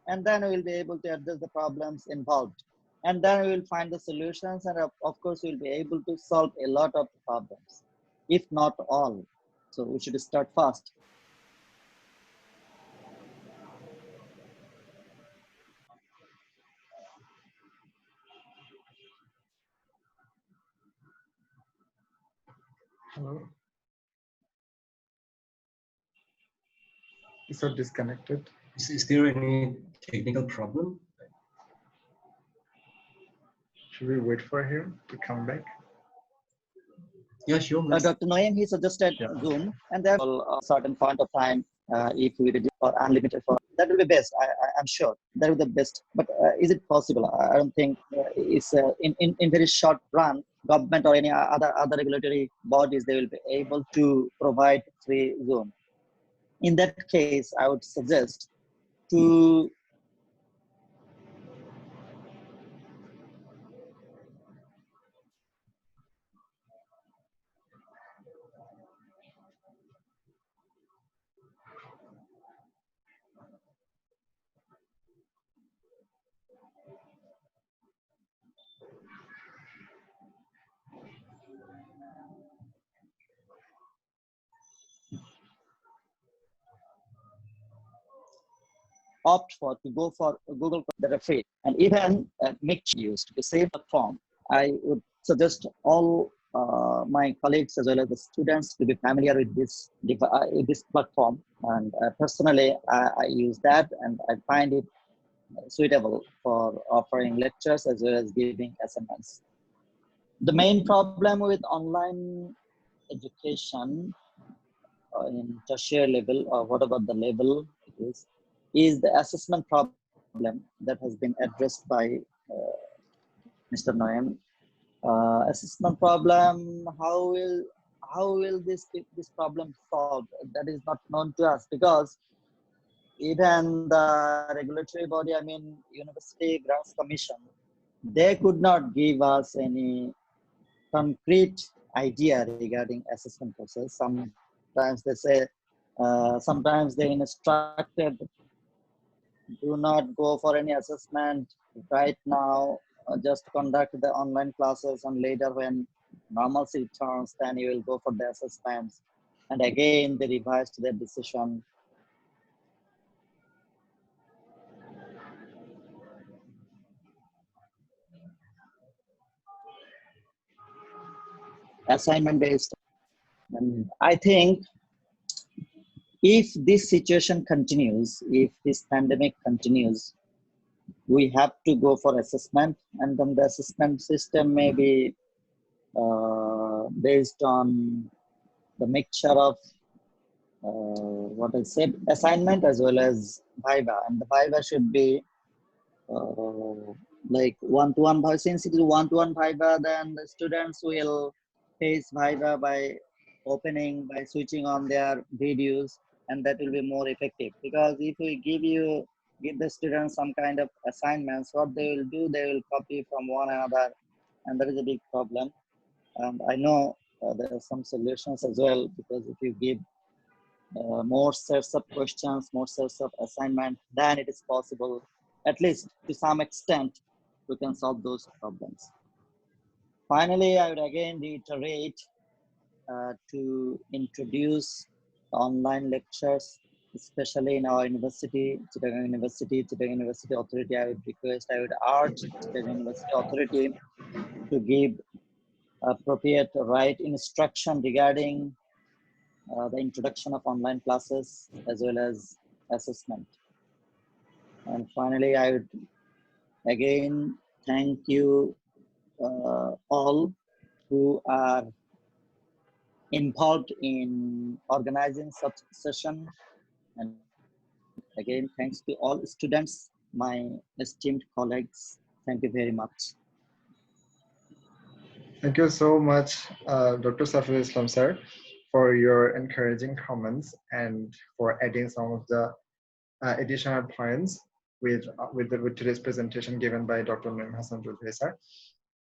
[SPEAKER 5] and then we will be able to address the problems involved, and then we will find the solutions, and of course we will be able to solve a lot of problems, if not all. So we should start fast.
[SPEAKER 1] Hello. Is it disconnected?
[SPEAKER 4] Is there any technical problem?
[SPEAKER 1] Should we wait for him to come back?
[SPEAKER 4] Yeah, sure.
[SPEAKER 5] Dr. Naim, he suggested Zoom, and there a certain point of time, if we reduce or unlimited for, that will be best. I'm sure that will be the best. But is it possible? I don't think it's in very short run, government or any other regulatory bodies, they will be able to provide free Zoom. In that case, I would suggest to opt for to go for Google that are free, and even make use to save the form. I would suggest all my colleagues as well as the students to be familiar with this platform. And personally, I use that, and I find it suitable for offering lectures as well as giving assignments. The main problem with online education in tertiary level, or whatever the level it is the assessment problem that has been addressed by Mr. Naim. Assessment problem, how will this problem solved? That is not known to us, because even the regulatory body, I mean University Grants Commission, they could not give us any concrete idea regarding assessment process. Sometimes they say, sometimes they instructed, do not go for any assessment right now, just conduct the online classes, and later when normalcy returns, then you will go for the assessments. And again, they revised their decision. Assignment based. And I think if this situation continues, if this pandemic continues, we have to go for assessment, and then the assessment system may be based on the mixture of what I said, assignment as well as viva, and the viva should be like one-to-one. Since it is one-to-one viva, then the students will face viva by switching on their videos, and that will be more effective. Because if we give the students some kind of assignments, what they will do, they will copy from one another, and that is a big problem. And I know there are some solutions as well, because if you give more sets of questions, more sets of assignment, then it is possible, at least to some extent, we can solve those problems. Finally, I would again reiterate to introduce online lectures, especially in our university, Chittagong University Authority. I would urge Chittagong University Authority to give appropriate right instruction regarding the introduction of online classes as well as assessment. And finally, I would again thank you all who are involved in organizing such session. And again, thanks to all students, my esteemed colleagues. Thank you very much.
[SPEAKER 1] Thank you so much, Dr. Safir Islam sir, for your encouraging comments and for adding some of the additional points with today's presentation given by Dr. Naim Hasan sir.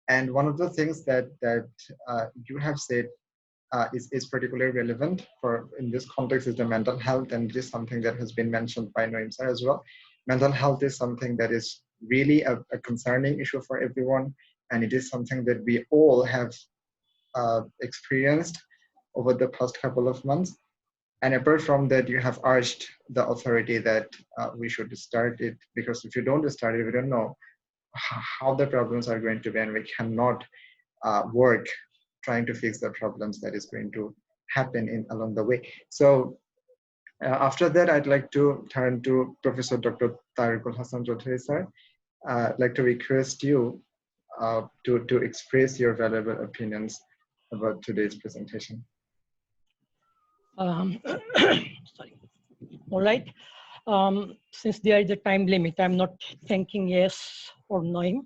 [SPEAKER 1] And one of the things that you have said is particularly relevant for in this context is the mental health, and it is something that has been mentioned by Naim sir as well. Mental health is something that is really a concerning issue for everyone, and it is something that we all have experienced over the past couple of months. And apart from that, you have urged the authority that we should start it, because if you don't start it, we don't know how the problems are going to be, and we cannot work trying to fix the problems that is going to happen along the way. So after that, I'd like to turn to Professor Dr. Tariqul Hasan Chaudhary sir. I'd like to request you to express your valuable opinions about today's presentation.
[SPEAKER 10] Sorry. All right. Since there is a time limit, I'm not thanking yes or no.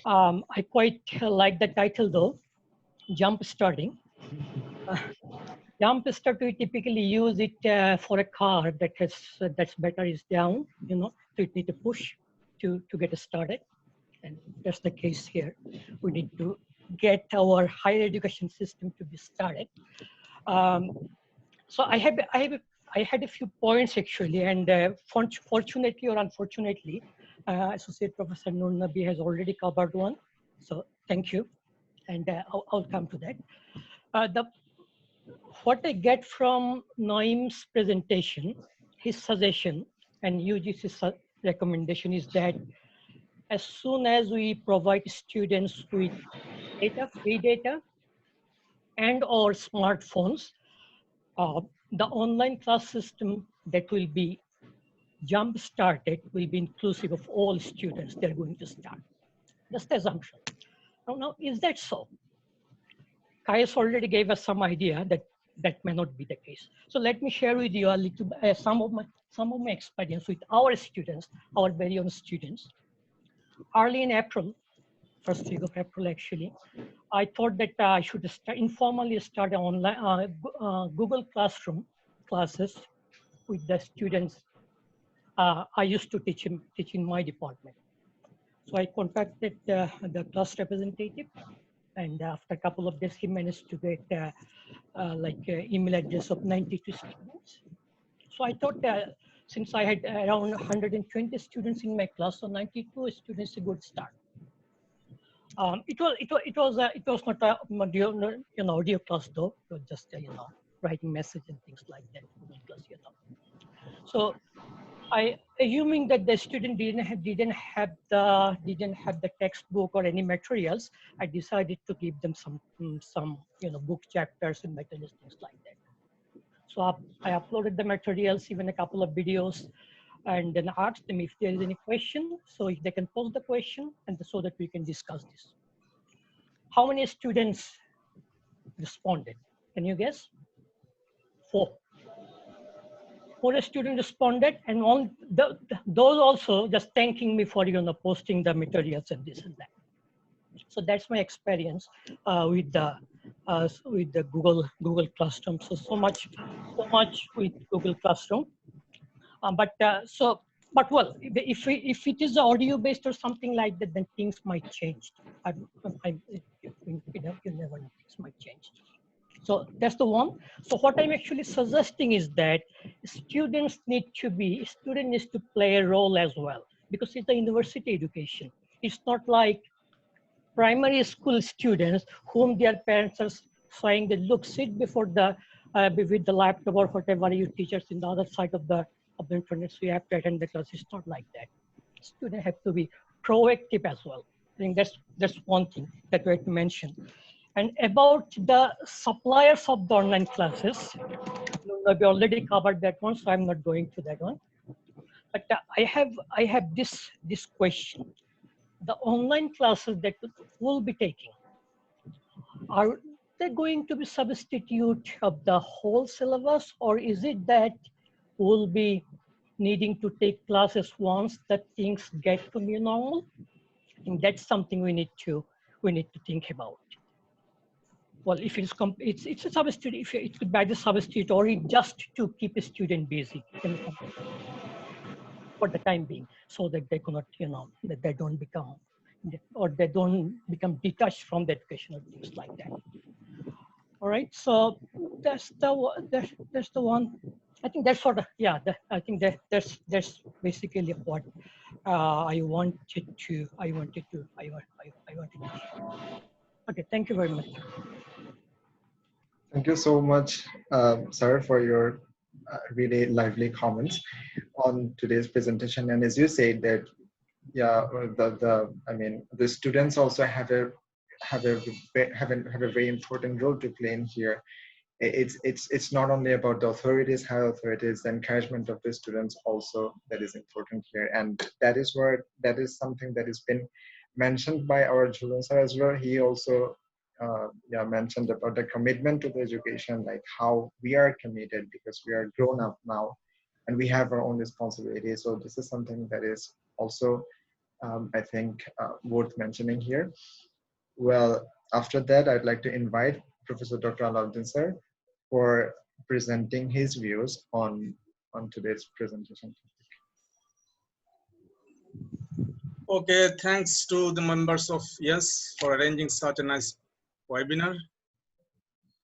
[SPEAKER 10] I quite like the title though, jump starting. Jump start, we typically use it for a car that's battery is down, you know, so it need to push to get started. And that's the case here. We need to get our higher education system to be started. So I had a few points actually, and fortunately or unfortunately, Associate Professor Nur Nabi has already covered one. So thank you, and I'll come to that. What I get from Naim's presentation, his suggestion, and UGC's recommendation is that as soon as we provide students with data, free data, and or smartphones, the online class system that will be jump started will be inclusive of all students they're going to start. That's the assumption. Now, is that so? Kayas already gave us some idea that that may not be the case. So let me share with you a little some of my experience with our students, our very own students. Early in April, first week of April actually, I thought that I should informally start an online Google Classroom classes with the students I used to teach in my department. So I contacted the class representative, and after a couple of days, he managed to get email address of 92 students. So I thought since I had around 120 students in my class, so 92 students is a good start. It was not a audio class though. It was just writing message and things like that. So I assuming that the student didn't have the textbook or any materials, I decided to give them some book chapters and materials, things like that. So I uploaded the materials, even a couple of videos, and then asked them if there is any question, so if they can pose the question, and so that we can discuss this. How many students responded? Can you guess? 4. 4 students responded, and those also just thanking me for posting the materials and this and that. So that's my experience with the Google Classroom. So much with Google Classroom. But well, if it is audio based or something like that, then things might change. You never know, things might change. So that's the one. So what I'm actually suggesting is that students need to play a role as well, because it's a university education. It's not like primary school students whom their parents are saying that look, sit before with the laptop or whatever you teachers in the other side of the internet, so you have to attend the class. It's not like that. Students have to be proactive as well. I think that's one thing that we have to mention. And about the suppliers of the online classes, we already covered that one, so I'm not going to that one. But I have this question. the online classes that we'll be taking, are they going to be substitute of the whole syllabus, or is it that we'll be needing to take classes once that things get to new normal? I think that's something we need to think about. Well, if it's a substitute, if it could be either substitute or it just to keep a student busy for the time being, so that they cannot, that they don't become, or they don't become detached from the education or things like that. All right, so that's the one. I think that's sort of, yeah. I think that's basically what I wanted to share. Okay, thank you very much.
[SPEAKER 1] Thank you so much, sir, for your really lively comments on today's presentation. And as you said that, yeah, the students also have a very important role to play in here. It's not only about the authorities, higher authorities, the encouragement of the students also that is important here, and that is something that has been mentioned by our Julian sir as well. He also mentioned about the commitment to the education, like how we are committed because we are grown up now and we have our own responsibilities. So this is something that is also I think worth mentioning here. Well, after that, I'd like to invite Professor Dr. Alauddin sir for presenting his views on today's presentation.
[SPEAKER 6] Okay, thanks to the members of YES for arranging such a nice webinar.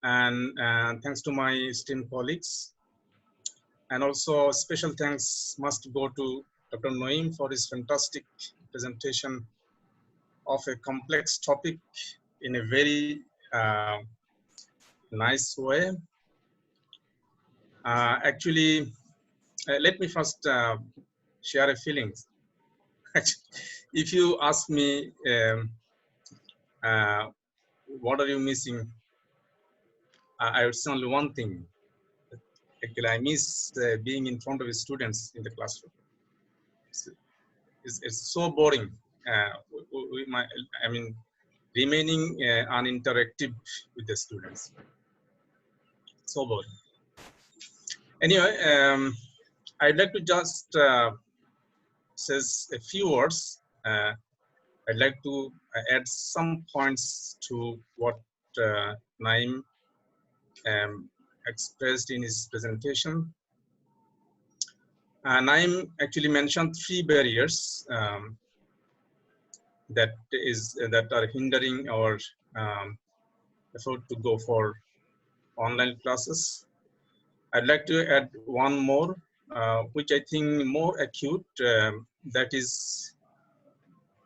[SPEAKER 6] And thanks to my esteemed colleagues. And also special thanks must go to Dr. Naim for his fantastic presentation of a complex topic in a very nice way. Actually, let me first share a feeling. If you ask me, what are you missing? I would say only one thing. Actually, I miss being in front of the students in the classroom. It's so boring. Remaining uninteractive with the students. So boring. Anyway, I'd like to just say a few words. I'd like to add some points to what Naim expressed in his presentation. Naim actually mentioned 3 barriers that are hindering our effort to go for online classes. I'd like to add one more, which I think more acute, that is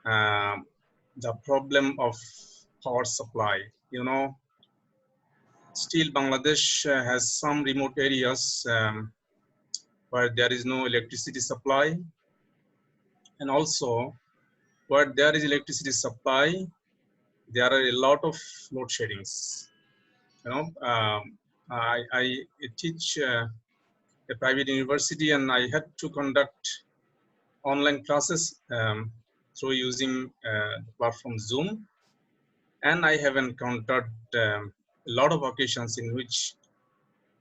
[SPEAKER 6] the problem of power supply. Still Bangladesh has some remote areas where there is no electricity supply, and also where there is electricity supply, there are a lot of load sheddings. I teach a private university, and I had to conduct online classes through using platform Zoom, and I have encountered a lot of occasions in which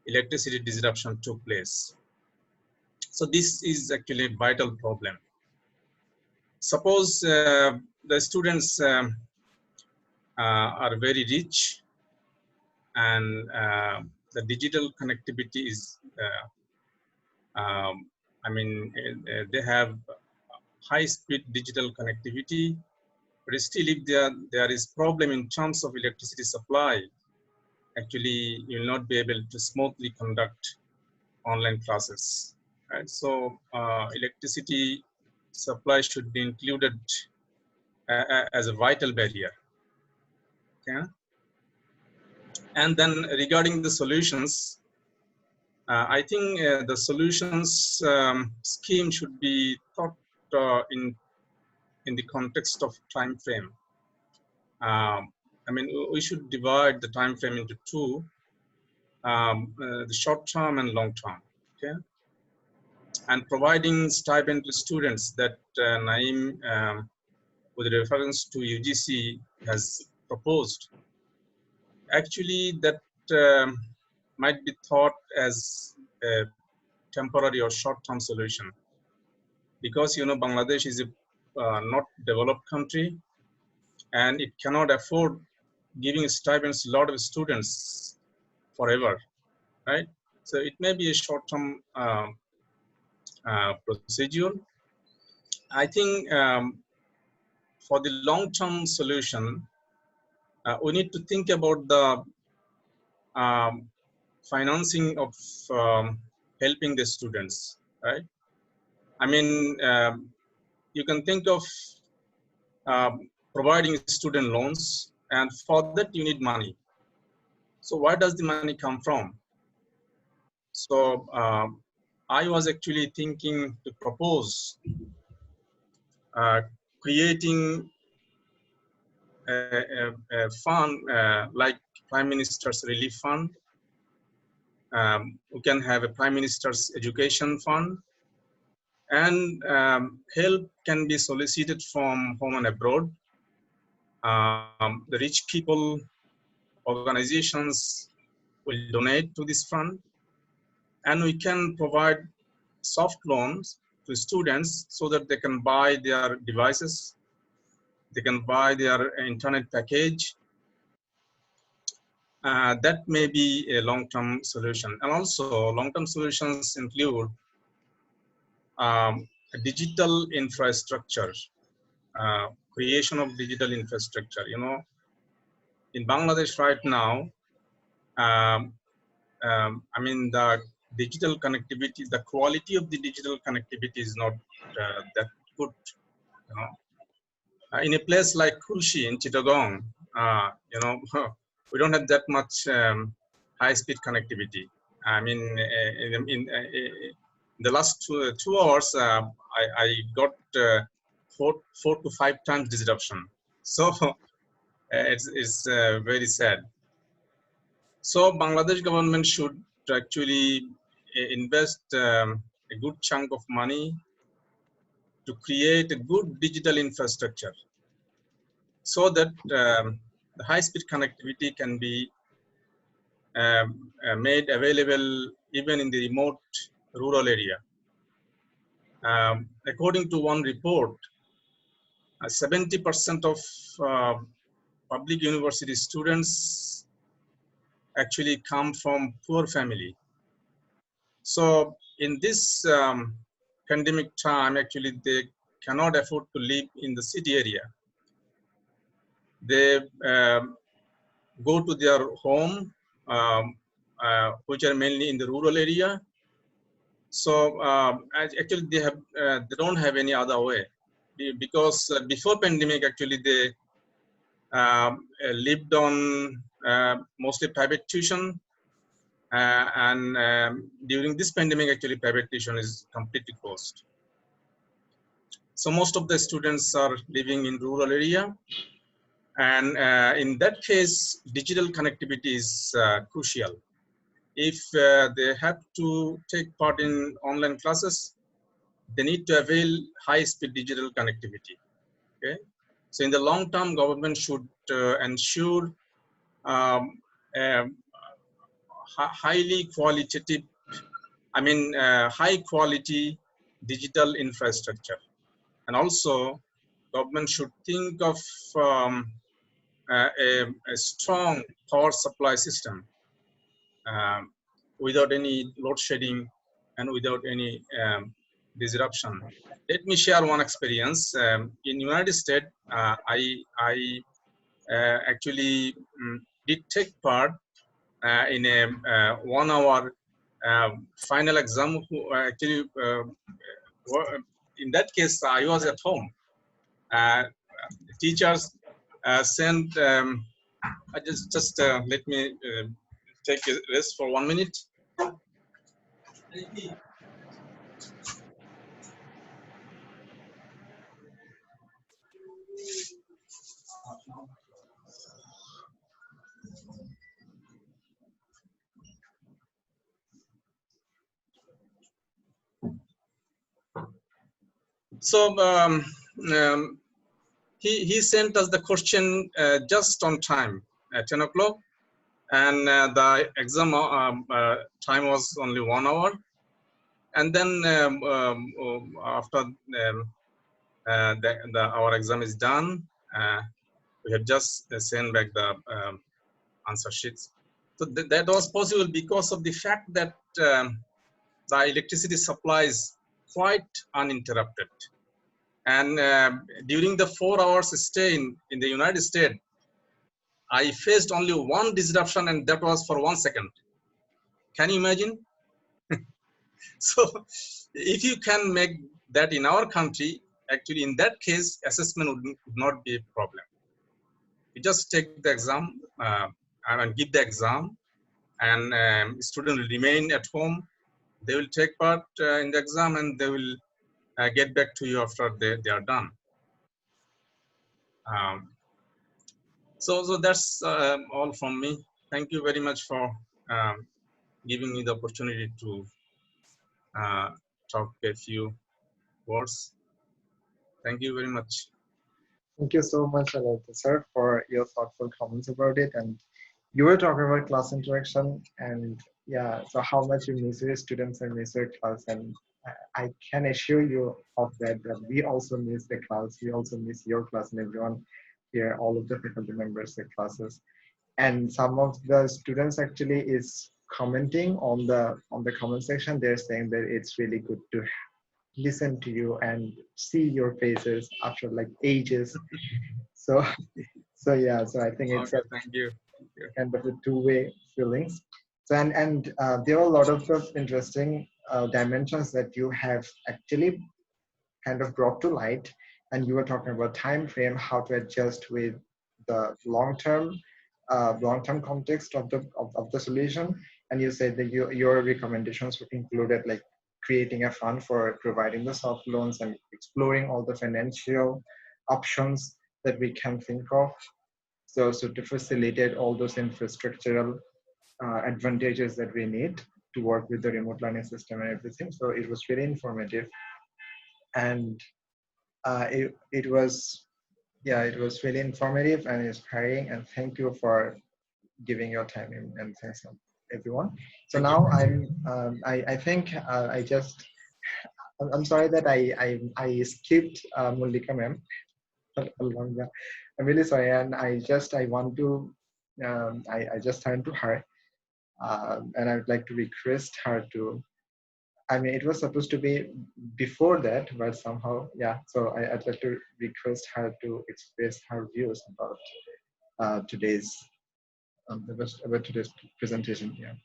[SPEAKER 6] electricity disruption took place. So this is actually a vital problem. Suppose the students are very rich, and the digital connectivity is, they have high-speed digital connectivity, but still if there is problem in terms of electricity supply, actually you will not be able to smoothly conduct online classes. Right? So electricity supply should be included as a vital barrier. Okay? And then regarding the solutions, I think the solutions scheme should be thought in the context of time frame. We should divide the time frame into 2, the short term and long term. Okay, and providing stipend to students that Naim with reference to UGC has proposed, actually that might be thought as a temporary or short-term solution, because Bangladesh is a not developed country, and it cannot afford giving stipends a lot of students forever, right? So it may be a short-term procedure. I think for the long-term solution, we need to think about the financing of helping the students, right? I mean, you can think of providing student loans, and for that you need money. So where does the money come from? So I was actually thinking to propose creating a fund like Prime Minister's Relief Fund. We can have a Prime Minister's Education Fund, and help can be solicited from home and abroad. The rich people, organizations will donate to this fund, and we can provide soft loans to students so that they can buy their devices, they can buy their internet package. That may be a long-term solution. And also long-term solutions include a digital infrastructure, creation of digital infrastructure. In Bangladesh right now, I mean, the digital connectivity, the quality of the digital connectivity is not that good. In a place like Kulshi in Chittagong, we don't have that much high-speed connectivity. I mean, in the last 2 hours, I got 4 to 5 times disruption. So it's very sad. So Bangladesh government should actually invest a good chunk of money to create a good digital infrastructure, so that the high-speed connectivity can be made available even in the remote rural area. According to one report, 70% of public university students actually come from poor family. So in this pandemic time, actually they cannot afford to live in the city area. They go to their home, which are mainly in the rural area. So actually they don't have any other way, because before pandemic, actually they lived on mostly private tuition, and during this pandemic, actually private tuition is completely closed. So most of the students are living in rural area, and in that case, digital connectivity is crucial. If they have to take part in online classes, they need to avail high-speed digital connectivity. Okay, so in the long term, government should ensure highly qualitative, high quality digital infrastructure, and also government should think of a strong power supply system without any load shedding and without any disruption. Let me share one experience. In United States, I actually did take part in a 1 hour final exam. Actually, in that case, I was at home. Teachers sent. Just let me take a rest for 1 minute. So he sent us the question just on time at 10 o'clock, and the exam time was only 1 hour. And then after our exam is done, we have just sent back the answer sheets. So that was possible because of the fact that the electricity supply is quite uninterrupted. And during the 4 hours stay in the United States, I faced only one disruption, and that was for 1 second. Can you imagine? So if you can make that in our country, actually in that case, assessment would not be a problem. You just take the exam and give the exam, and students will remain at home. They will take part in the exam, and they will get back to you after they are done. So that's all from me. Thank you very much for giving me the opportunity to talk a few words. Thank you very much.
[SPEAKER 1] Thank you so much, Alberto, sir, for your thoughtful comments about it. And you were talking about class interaction, and yeah, so how much you miss your students and miss your class. And I can assure you of that, that we also miss the class. We also miss your class, and everyone here, all of the faculty members, the classes. And some of the students actually is commenting on the comment section. They're saying that it's really good to listen to you and see your faces after like ages. So yeah, so I think it's
[SPEAKER 6] Okay, thank you.
[SPEAKER 1] kind of a two-way feelings. So and there are a lot of interesting dimensions that you have actually kind of brought to light, and you were talking about time frame, how to adjust with the long-term context of the solution. And you said that your recommendations included like creating a fund for providing the soft loans and exploring all the financial options that we can think of. So to facilitate all those infrastructural advantages that we need to work with the remote learning system and everything. So it was very informative, and it was really informative and inspiring. And thank you for giving your time, and thanks everyone. So
[SPEAKER 6] Thank
[SPEAKER 1] now
[SPEAKER 6] you.
[SPEAKER 1] I think I'm sorry that I skipped Mulika ma'am. I'm really sorry, and I want to I just turned to her, and I would like to request her to. I mean, it was supposed to be before that, but somehow, yeah. So I'd like to request her to express her views about today's about today's presentation here.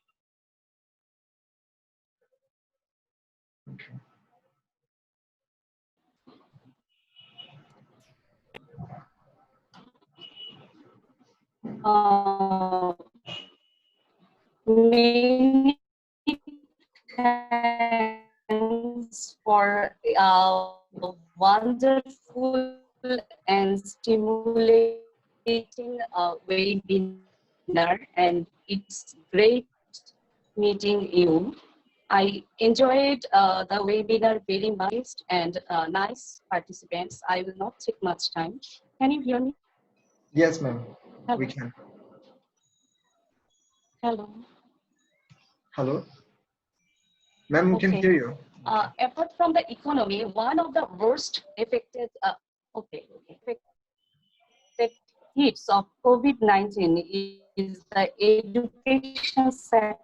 [SPEAKER 1] Okay.
[SPEAKER 11] Many thanks for a wonderful and stimulating webinar, and it's great meeting you. I enjoyed the webinar very much, and nice participants. I will not take much time. Can you hear me?
[SPEAKER 1] Yes, ma'am.
[SPEAKER 11] Hello.
[SPEAKER 1] We can.
[SPEAKER 11] Hello.
[SPEAKER 1] Hello. Ma'am, we can hear you.
[SPEAKER 11] Apart from the economy, one of the worst affected hits of COVID-19 is the education sector.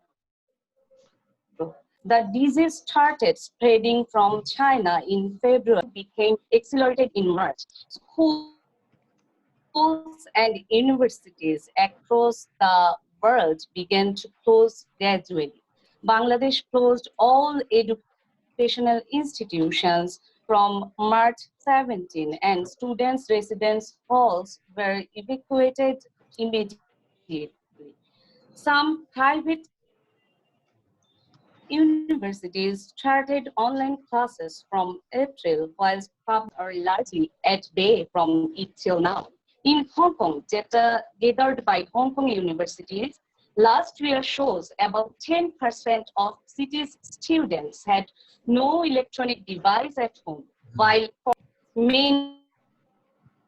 [SPEAKER 11] The disease started spreading from China in February, became accelerated in March. Schools and universities across the world began to close gradually. Bangladesh closed all educational institutions from March 17, and students' residence halls were evacuated immediately. Some private universities started online classes from April, while public are largely at bay from it till now. In Hong Kong, data gathered by Hong Kong universities last year shows about 10% of city's students had no electronic device at home, while for many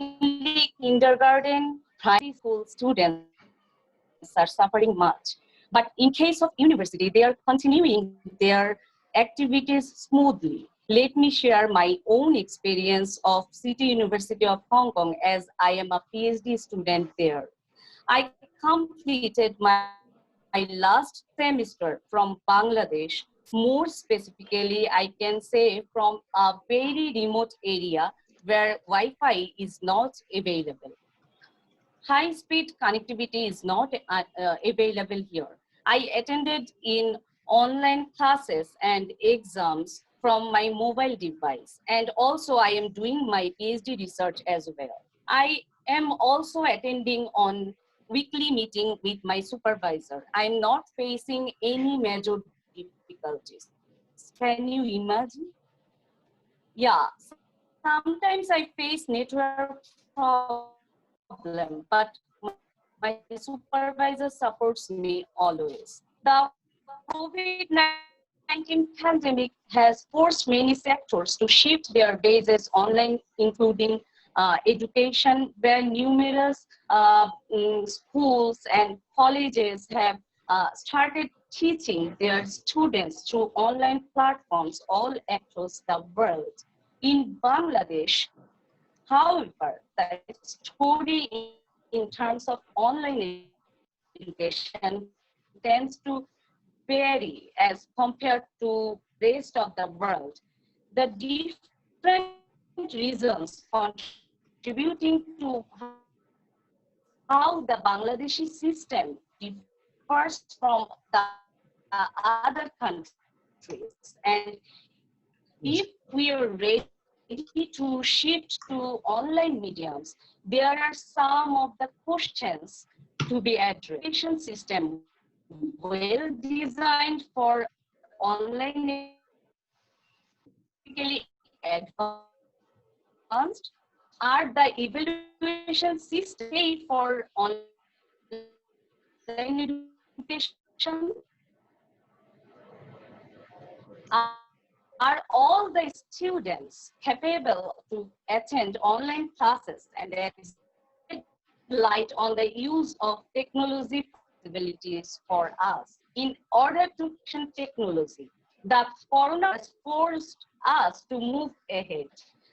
[SPEAKER 11] mainly kindergarten, primary school students are suffering much. But in case of university, they are continuing their activities smoothly. Let me share my own experience of City University of Hong Kong as I am a PhD student there. I completed my last semester from Bangladesh. More specifically, I can say from a very remote area where Wi-Fi is not available. High-speed connectivity is not available here. I attended in online classes and exams from my mobile device. And also I am doing my PhD research as well. I am also attending on weekly meeting with my supervisor. I'm not facing any major difficulties. Can you imagine? Yeah, sometimes I face network problem, but my supervisor supports me always. The COVID-19 pandemic has forced many sectors to shift their bases online, including education, where numerous schools and colleges have started teaching their students through online platforms all across the world. In Bangladesh, however, the story in terms of online education tends to vary as compared to rest of the world. The different reasons contributing to how the Bangladeshi system differs from the other countries. And if we are ready to shift to online mediums, there are some of the questions to be addressed. The education system well designed for online education technologically advanced? Are the evaluation system safe for online education? Are all the students capable to attend online classes? And there is light on the use of technology possibilities for us. In order to technology, the corona has forced us to move ahead.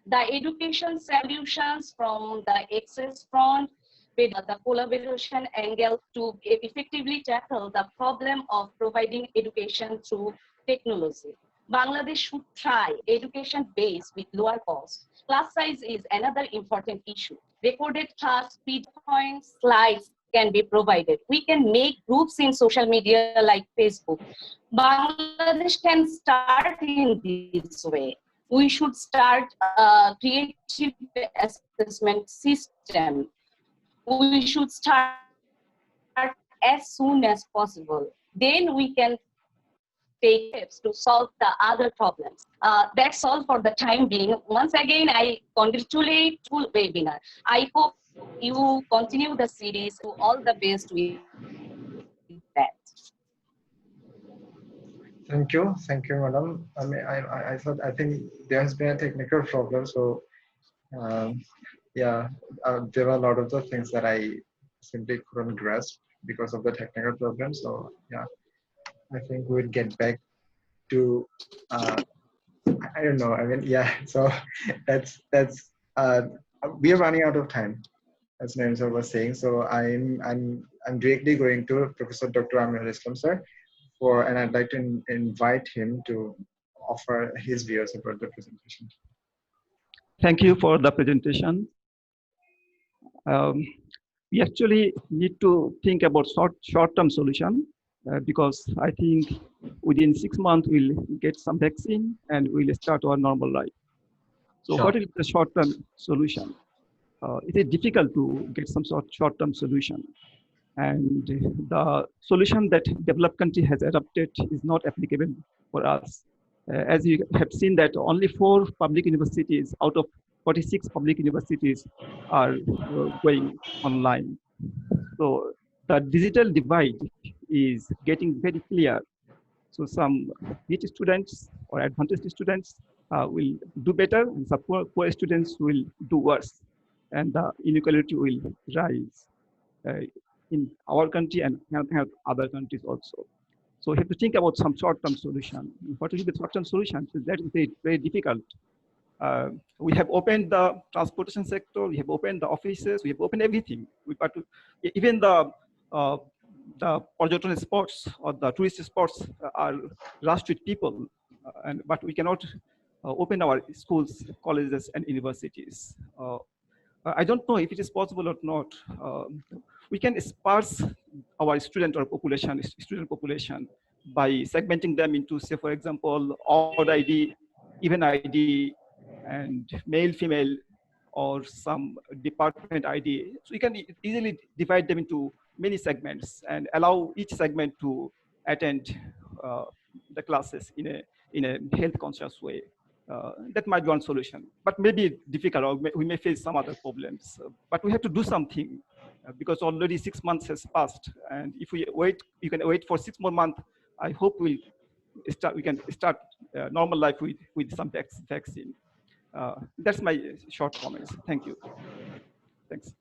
[SPEAKER 11] The education solutions from the access front with the collaboration angle to effectively tackle the problem of providing education through technology. Bangladesh should try education based with lower cost. Class size is another important issue. Recorded class speed points, slides can be provided. We can make groups in social media like Facebook. Bangladesh can start in this way. We should start a creative assessment system. We should start as soon as possible. Then we can take steps to solve the other problems. That's all for the time being. Once again, I congratulate full webinar. I hope you continue the series. All the best with that.
[SPEAKER 1] Thank you, madam. I think there has been a technical problem, so um, yeah, there were a lot of the things that I simply couldn't grasp because of the technical problem. So yeah, I think we'll get back to I don't know. I mean, yeah. So that's we are running out of time, as Naim sir was saying. So I'm directly going to Professor Dr. Amir Islam sir and I'd like to invite him to offer his views about the presentation.
[SPEAKER 12] Thank you for the presentation. We actually need to think about short-term solution because I think within 6 months we'll get some vaccine and we'll start our normal life. So
[SPEAKER 1] Sure.
[SPEAKER 12] what is the short-term solution? It is difficult to get some sort of short-term solution. And the solution that developed country has adopted is not applicable for us. As you have seen that only 4 public universities out of 46 public universities are going online. So the digital divide is getting very clear. So some rich students or advantaged students will do better and some poor students will do worse. and the inequality will rise in our country and help other countries also. So we have to think about some short-term solution. What will be the short-term solution? That is very, very difficult. We have opened the transportation sector, we have opened the offices, we have opened everything. Even the Porjoton spots or the tourist spots are rushed with people, but we cannot open our schools, colleges, and universities. I don't know if it is possible or not. We can sparse our student population by segmenting them into, say, for example, odd ID, even ID, and male, female, or some department ID. So you can easily divide them into many segments and allow each segment to attend the classes in a health conscious way. That might be one solution, but maybe difficult, or we may face some other problems. But we have to do something because already 6 months has passed, and if we wait, you can wait for 6 more months. I hope we can start normal life with some vaccine. That's my short comments. Thank you. Thanks.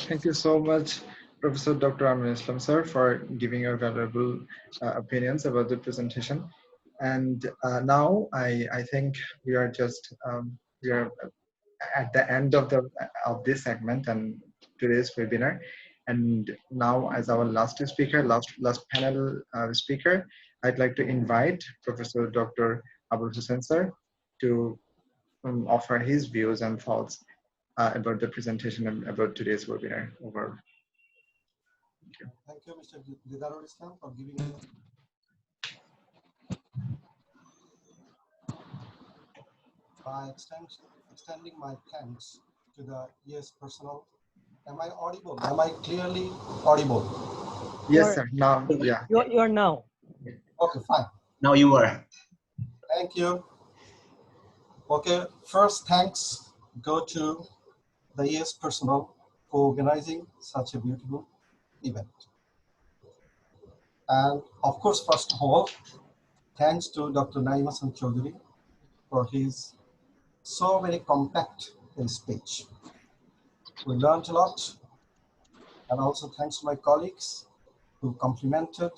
[SPEAKER 1] Thank you so much, Professor Dr. Amir Islam, sir, for giving your valuable opinions about the presentation. And now I think we are just we are at the end of this segment and today's webinar. And now, as our last speaker, last panel speaker, I'd like to invite Professor Dr. Abul Hussain, sir, to offer his views and thoughts about the presentation and about today's webinar overall.
[SPEAKER 13] Thank you, Mr. Didarul Islam, for giving me by extending my thanks to the ES personnel. Am I audible? Am I clearly audible?
[SPEAKER 1] Yes, sir. Now, yeah.
[SPEAKER 10] You are now.
[SPEAKER 13] Okay, fine.
[SPEAKER 4] Now you are.
[SPEAKER 13] Thank you. Okay, first thanks go to the ES personnel for organizing such a beautiful event. And of course, first of all, thanks to Dr. Naim Chaudhary for his so very compact speech. We learned a lot, and also thanks to my colleagues who complimented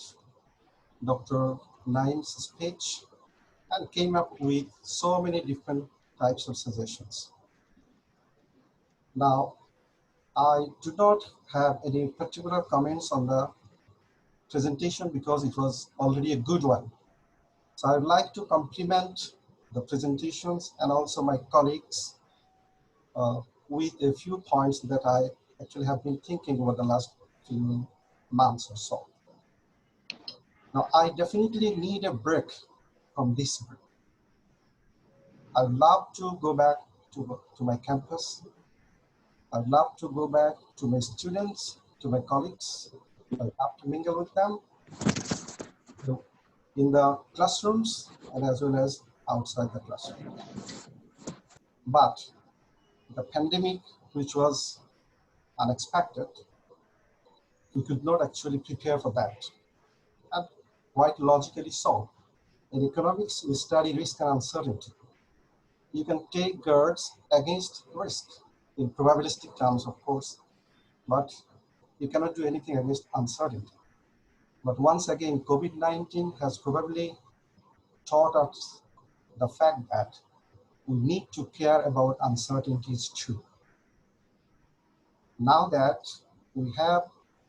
[SPEAKER 13] Dr. Naim's speech and came up with so many different types of suggestions. Now, I do not have any particular comments on the presentation because it was already a good one. So I would like to compliment the presentations and also my colleagues with a few points that I actually have been thinking over the last few months or so. Now, I definitely need a break from this break. I'd love to go back to my campus. I'd love to go back to my students, to my colleagues. I'd love to mingle with them in the classrooms and as well as outside the classroom. But the pandemic, which was unexpected, we could not actually prepare for that. And quite logically so. In economics, we study risk and uncertainty. You can take guards against risk in probabilistic terms, of course, but you cannot do anything against uncertainty. But once again, COVID-19 has probably taught us the fact that we need to care about uncertainties too. Now that we have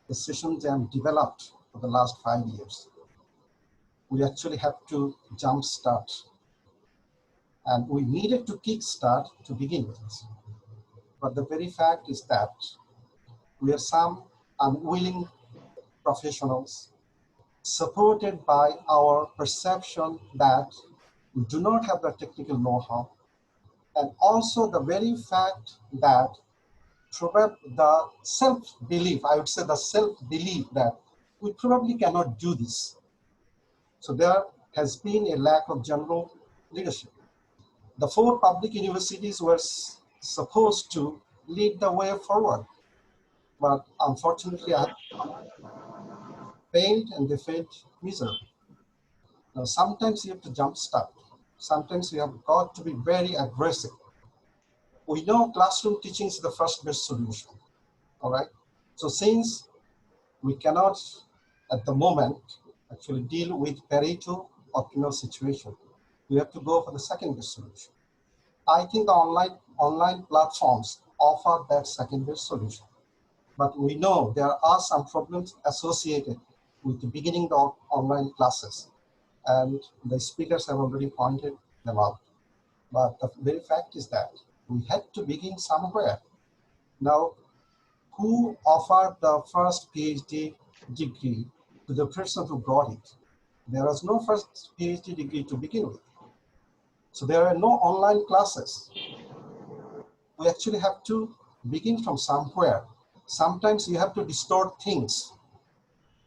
[SPEAKER 13] the session jam developed for the last 5 years, we actually have to jumpstart. And we needed to kickstart to begin with. But the very fact is that we are some unwilling professionals supported by our perception that we do not have the technical know-how, and also the very fact that the self-belief, I would say the self-belief that we probably cannot do this. So there has been a lack of general leadership. The 4 public universities were supposed to lead the way forward, but unfortunately I failed, and they failed miserably. Now, sometimes you have to jumpstart. Sometimes you have got to be very aggressive. We know classroom teaching is the first best solution, all right? So since we cannot, at the moment, actually deal with Pareto optimal situation, we have to go for the second best solution. I think the online platforms offer that second best solution. But we know there are some problems associated with the beginning of online classes, and the speakers have already pointed them out. But the very fact is that we had to begin somewhere. Now, who offered the first PhD degree to the person who got it? There was no first PhD degree to begin with. So there are no online classes. We actually have to begin from somewhere. Sometimes you have to distort things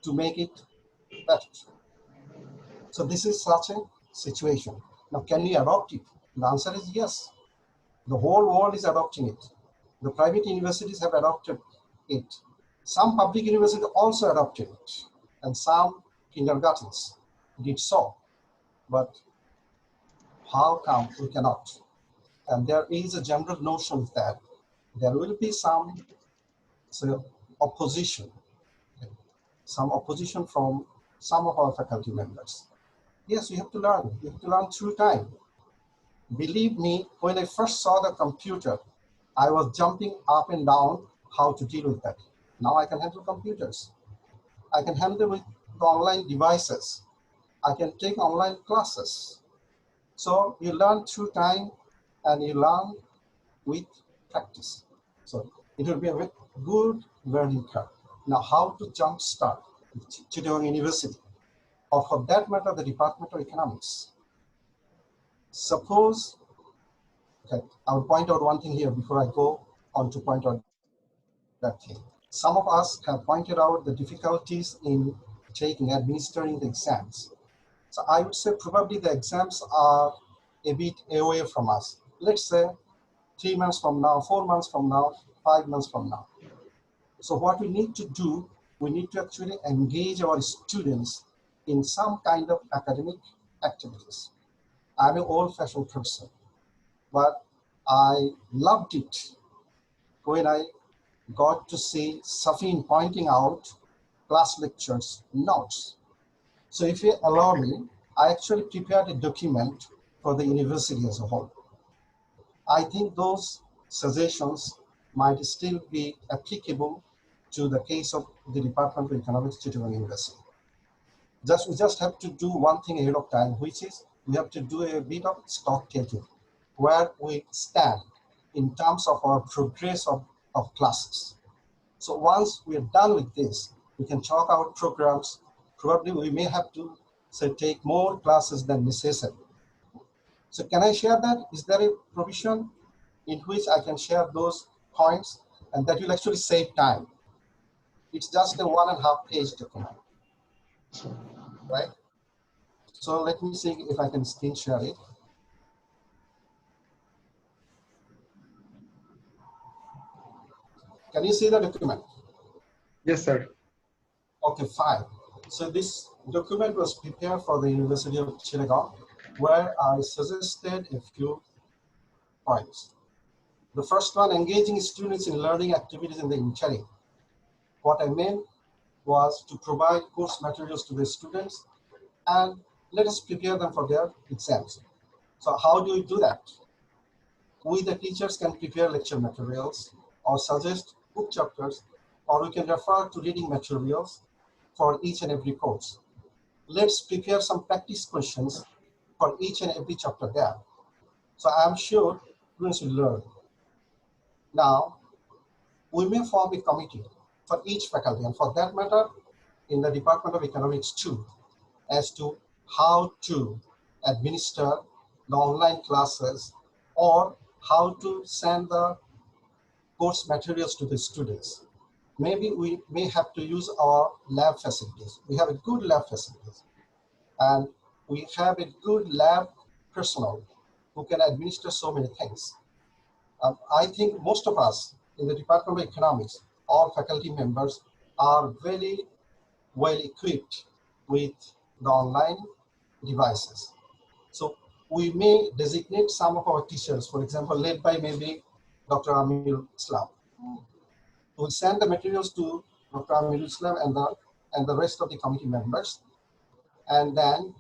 [SPEAKER 13] to make it better. So this is such a situation. Now, can we adopt it? The answer is yes. The whole world is adopting it. The private universities have adopted it. Some public universities also adopted it, and some kindergartens did so. But how come we cannot? And there is a general notion that there will be some opposition from some of our faculty members. Yes, we have to learn. We have to learn through time. Believe me, when I first saw the computer, I was jumping up and down how to deal with that. Now I can handle computers. I can handle with the online devices. I can take online classes. So you learn through time and you learn with practice. So it will be a very good learning curve. Now, how to jumpstart Chittagong University, or for that matter, the Department of Economics. Suppose, okay, I'll point out one thing here before I go on to point out that thing. Some of us have pointed out the difficulties in administering the exams. So I would say probably the exams are a bit away from us. Let's say 3 months from now, 4 months from now, 5 months from now. So what we need to do, we need to actually engage our students in some kind of academic activities. I'm an old-fashioned person, but I loved it when I got to see Safin pointing out class lectures, notes. So if you allow me, I actually prepared a document for the university as a whole. I think those suggestions might still be applicable to the case of the Department of Economics, Chittagong University. We just have to do one thing ahead of time, which is we have to do a bit of stock taking, where we stand in terms of our progress of classes. So once we are done with this, we can chalk out programs. Probably we may have to take more classes than necessary. So can I share that? Is there a provision in which I can share those points, and that will actually save time? It's just a 1.5 page document, right? So let me see if I can screen share it. Can you see the document?
[SPEAKER 1] Yes, sir.
[SPEAKER 13] Okay, fine. So this document was prepared for the University of Chittagong, where I suggested a few points. The first one, engaging students in learning activities in the interim. What I meant was to provide course materials to the students and let us prepare them for their exams. So how do we do that? We, the teachers, can prepare lecture materials or suggest book chapters, or we can refer to reading materials for each and every course. Let's prepare some practice questions for each and every chapter there. So I'm sure students will learn. Now, we may form a committee for each faculty, and for that matter, in the Department of Economics too, as to how to administer the online classes or how to send the course materials to the students. Maybe we may have to use our lab facilities. We have a good lab facilities, and we have a good lab personnel who can administer so many things. I think most of us in the Department of Economics, all faculty members, are very well equipped with the online devices. So we may designate some of our teachers, for example, led by maybe Dr. Amir Islam. We'll send the materials to Dr. Amir Islam and the rest of the committee members. And then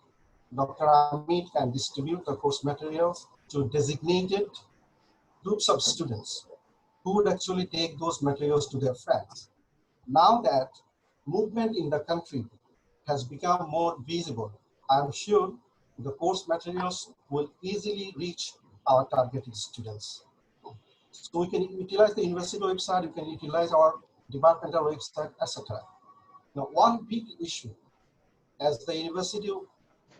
[SPEAKER 13] Dr. Amir can distribute the course materials to designated groups of students who would actually take those materials to their friends. Now that movement in the country has become more visible, I'm sure the course materials will easily reach our targeted students. So we can utilize the university website, you can utilize our departmental website, etc. Now, one big issue as the university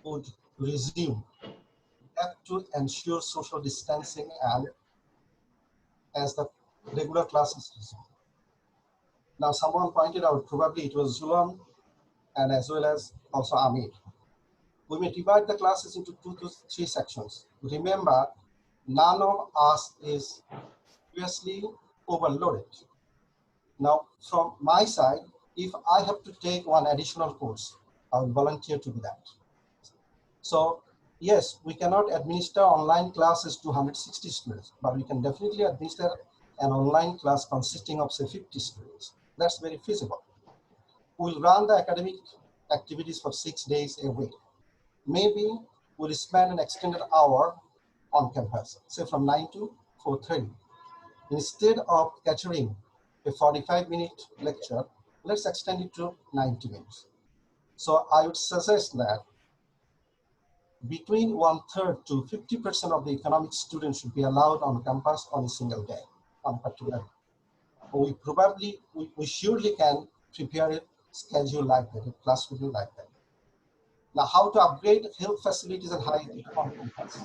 [SPEAKER 13] would resume, we have to ensure social distancing and as the regular classes resume. Now, someone pointed out, probably it was Zulon and as well as also Amir. We may divide the classes into 2 to 3 sections. Remember, none of us is previously overloaded. Now, from my side, if I have to take one additional course, I will volunteer to do that. So, yes, we cannot administer online classes to 160 students, but we can definitely administer an online class consisting of, say, 50 students. That's very feasible. We'll run the academic activities for 6 days a week. Maybe we'll spend an extended hour on campus, say from 9 to 4:30. Instead of catering a 45-minute lecture, let's extend it to 90 minutes. So I would suggest that between 1/3 to 50% of the economic students should be allowed on campus on a single day, on a particular day. We surely can prepare a schedule like that, a class schedule like that. Now, how to upgrade health facilities and hygiene on campus?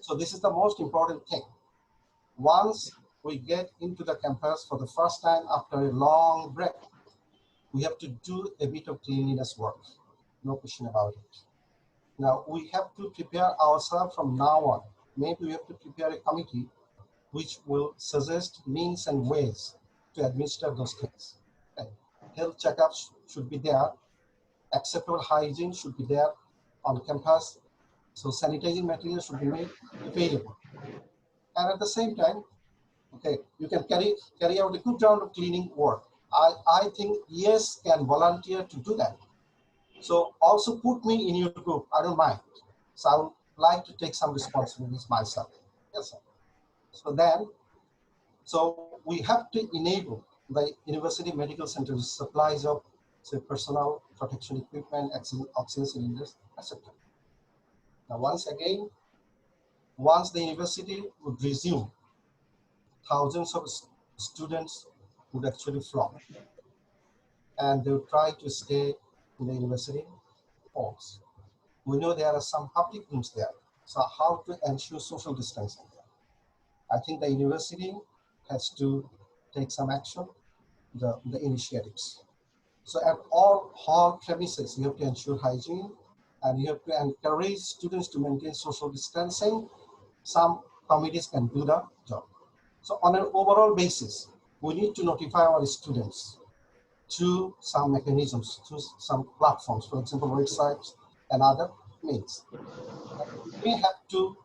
[SPEAKER 13] So this is the most important thing. Once we get into the campus for the first time after a long break, we have to do a bit of cleanliness work, no question about it. Now, we have to prepare ourselves from now on. Maybe we have to prepare a committee which will suggest means and ways to administer those things. Okay. Health checkups should be there. Acceptable hygiene should be there on campus. So sanitizing materials should be made available. And at the same time, okay, you can carry out a good round of cleaning work. I think yes can volunteer to do that. So also put me in your group, I don't mind. So I would like to take some responsibilities myself. Yes, sir. So we have to enable the university medical centers supplies of, say, personal protection equipment, oxygen cylinders, etc. Now, once the university would resume, thousands of students would actually flock, and they would try to stay in the university halls. We know there are some public rooms there, so how to ensure social distancing? I think the university has to take some action, the initiatives. So at all hall premises, you have to ensure hygiene, and you have to encourage students to maintain social distancing. Some committees can do the job. So on an overall basis, we need to notify our students through some mechanisms, through some platforms, for example, websites and other means. We have to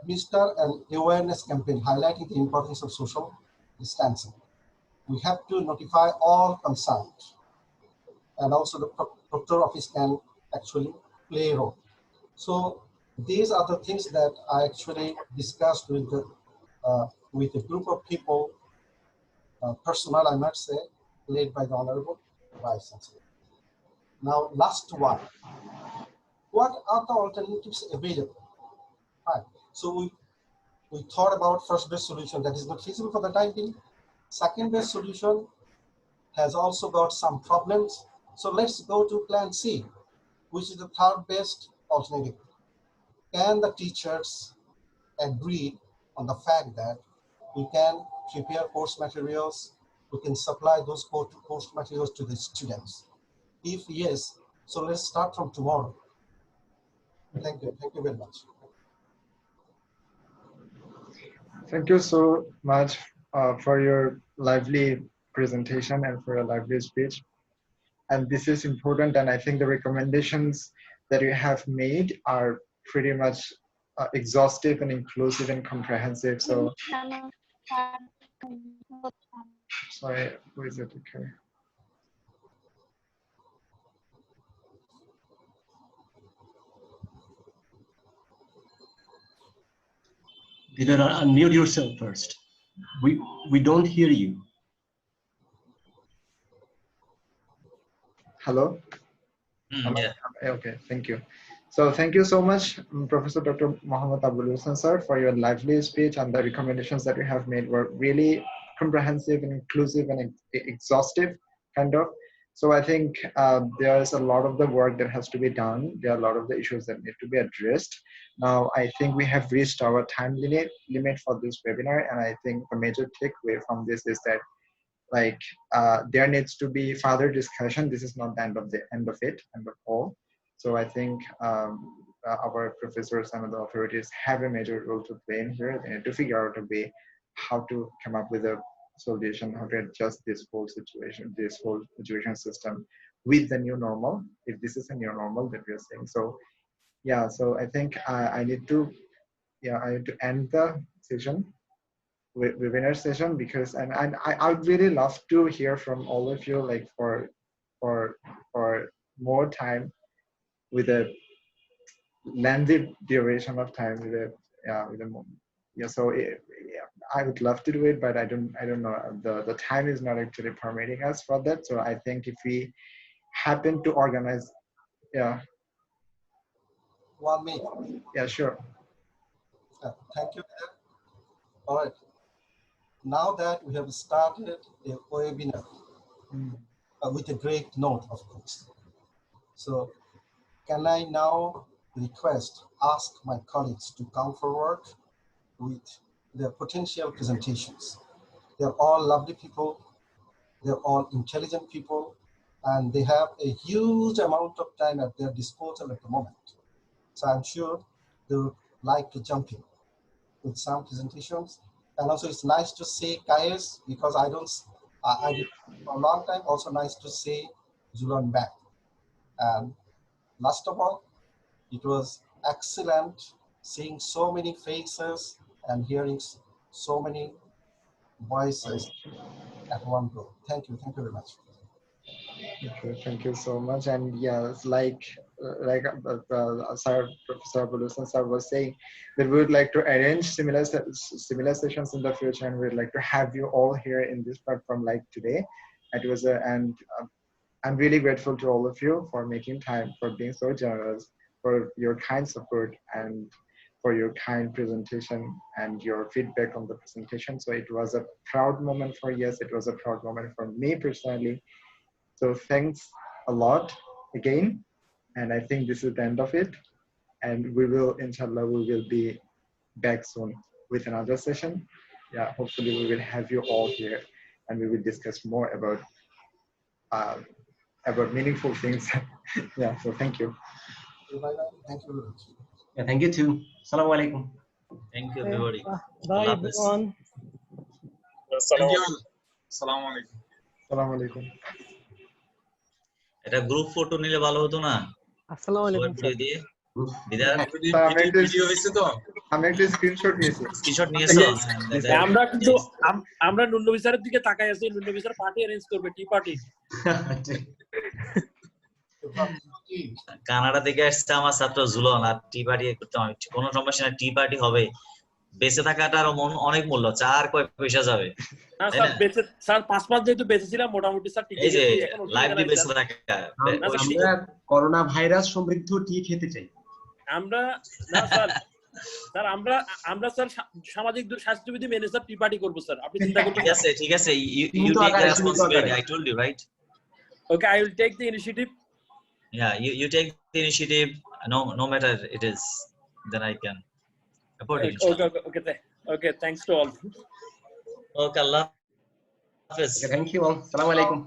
[SPEAKER 13] administer an awareness campaign highlighting the importance of social distancing. We have to notify all concerned, and also the proctor office can actually play a role. So these are the things that I actually discussed with a group of people, personnel, I must say, led by the Honorable Vice Chancellor. Now, last one. What are the alternatives available? Right. So we thought about first best solution that is not feasible for the time being. Second best solution has also got some problems. So let's go to plan C, which is the third best alternative. Can the teachers agree on the fact that we can prepare course materials, we can supply those course materials to the students? If yes, so let's start from tomorrow. Thank you very much.
[SPEAKER 1] Thank you so much for your lively presentation and for your lively speech. And this is important, and I think the recommendations that you have made are pretty much exhaustive and inclusive and comprehensive. So Sorry, who is it? Okay.
[SPEAKER 4] Did unmute yourself first. We don't hear you.
[SPEAKER 1] Hello?
[SPEAKER 2] Yeah.
[SPEAKER 1] Okay, thank you. So thank you so much, Professor Dr. Muhammad Abdul Hussain, sir, for your lively speech, and the recommendations that you have made were really comprehensive and inclusive and exhaustive, kind of. So I think there's a lot of the work that has to be done. There are a lot of the issues that need to be addressed. Now, I think we have reached our time limit for this webinar, and I think the major takeaway from this is that there needs to be further discussion. This is not the end of all. So I think our professors and the authorities have a major role to play in here. They need to figure out a way how to come up with a solution, how to adjust this whole situation system with the new normal, if this is a new normal that we are saying. So yeah, so I think I need to end the session, webinar session, because I'd really love to hear from all of you, like for more time, with a lengthy duration of time, so I would love to do it, but I don't know, the time is not actually permitting us for that. So I think if we happen to organize,
[SPEAKER 13] 1 minute.
[SPEAKER 1] Yeah, sure.
[SPEAKER 13] Thank you. All right. Now that we have started a webinar with a great note, of course. So can I now ask my colleagues to come forward with their potential presentations. They're all lovely people. They're all intelligent people, and they have a huge amount of time at their disposal at the moment. So I'm sure they would like to jump in with some presentations. And also it's nice to see Kayes, because I did for a long time. Also nice to see Julian back. And last of all, it was excellent seeing so many faces and hearing so many voices at one go. Thank you very much.
[SPEAKER 1] Okay, thank you so much. And yes, Professor Abdul sir was saying, that we would like to arrange similar sessions in the future, and we'd like to have you all here in this platform like today. It was I'm really grateful to all of you for making time, for being so generous, for your kind support, and for your kind presentation and your feedback on the presentation. So it was a proud moment for Yes, it was a proud moment for me personally. So thanks a lot again. And I think this is the end of it. And we will, inshallah, we will be back soon with another session. Yeah, hopefully we will have you all here, and we will discuss more about meaningful things. Yeah, so thank you.
[SPEAKER 13] Thank you very much.
[SPEAKER 4] Yeah, thank you too. Assalamu alaikum.
[SPEAKER 2] Thank you, everybody.
[SPEAKER 10] Bye, everyone.
[SPEAKER 6] Thank you. Assalamu alaikum.
[SPEAKER 1] Assalamu alaikum.
[SPEAKER 2] এটা group photo নিলে ভালো হতো না?
[SPEAKER 10] আসসালামু আলাইকুম sir.
[SPEAKER 6] Video হয়েছে তো?
[SPEAKER 1] আমি একটা স্ক্রিনশট নিয়েছি।
[SPEAKER 2] স্ক্রিনশট নিয়েছো?
[SPEAKER 8] আমরা কিন্তু আমরা নুন্নু বিচারের দিকে তাকাই আছি। নুন্নু বিচার পার্টি অ্যারেঞ্জ করবে, টি পার্টি।
[SPEAKER 2] কানাডা থেকে আসছে আমার ছাত্র জুলন, আর টি পার্টি করতে হবে, কোনো সমস্যা না, টি পার্টি হবে। বেঁচে থাকাটার অনেক মূল্য, চা আর কয় পয়সা যাবে?
[SPEAKER 8] না স্যার, বেঁচে স্যার 5 মাস যেহেতু বেঁচে ছিলাম, মোটামুটি স্যার ঠিক আছে।
[SPEAKER 2] এই যে লাইভ দিয়ে বেঁচে থাকা,
[SPEAKER 4] আমরা করোনা ভাইরাস সমৃদ্ধ টি খেতে চাই।
[SPEAKER 8] আমরা না স্যার, স্যার আমরা স্যার সামাজিক স্বাস্থ্যবিধি মেনে স্যার টি পার্টি করব স্যার, আপনি চিন্তা করবেন না।
[SPEAKER 2] ঠিক আছে, you take the responsibility, I told you, right?
[SPEAKER 8] Okay, I will take the initiative.
[SPEAKER 2] Yeah, you take the initiative, no matter it is, then I can support you.
[SPEAKER 8] Okay, thanks to all.
[SPEAKER 2] Okay, Allah Hafiz.
[SPEAKER 4] Thank you all. Assalamu alaikum.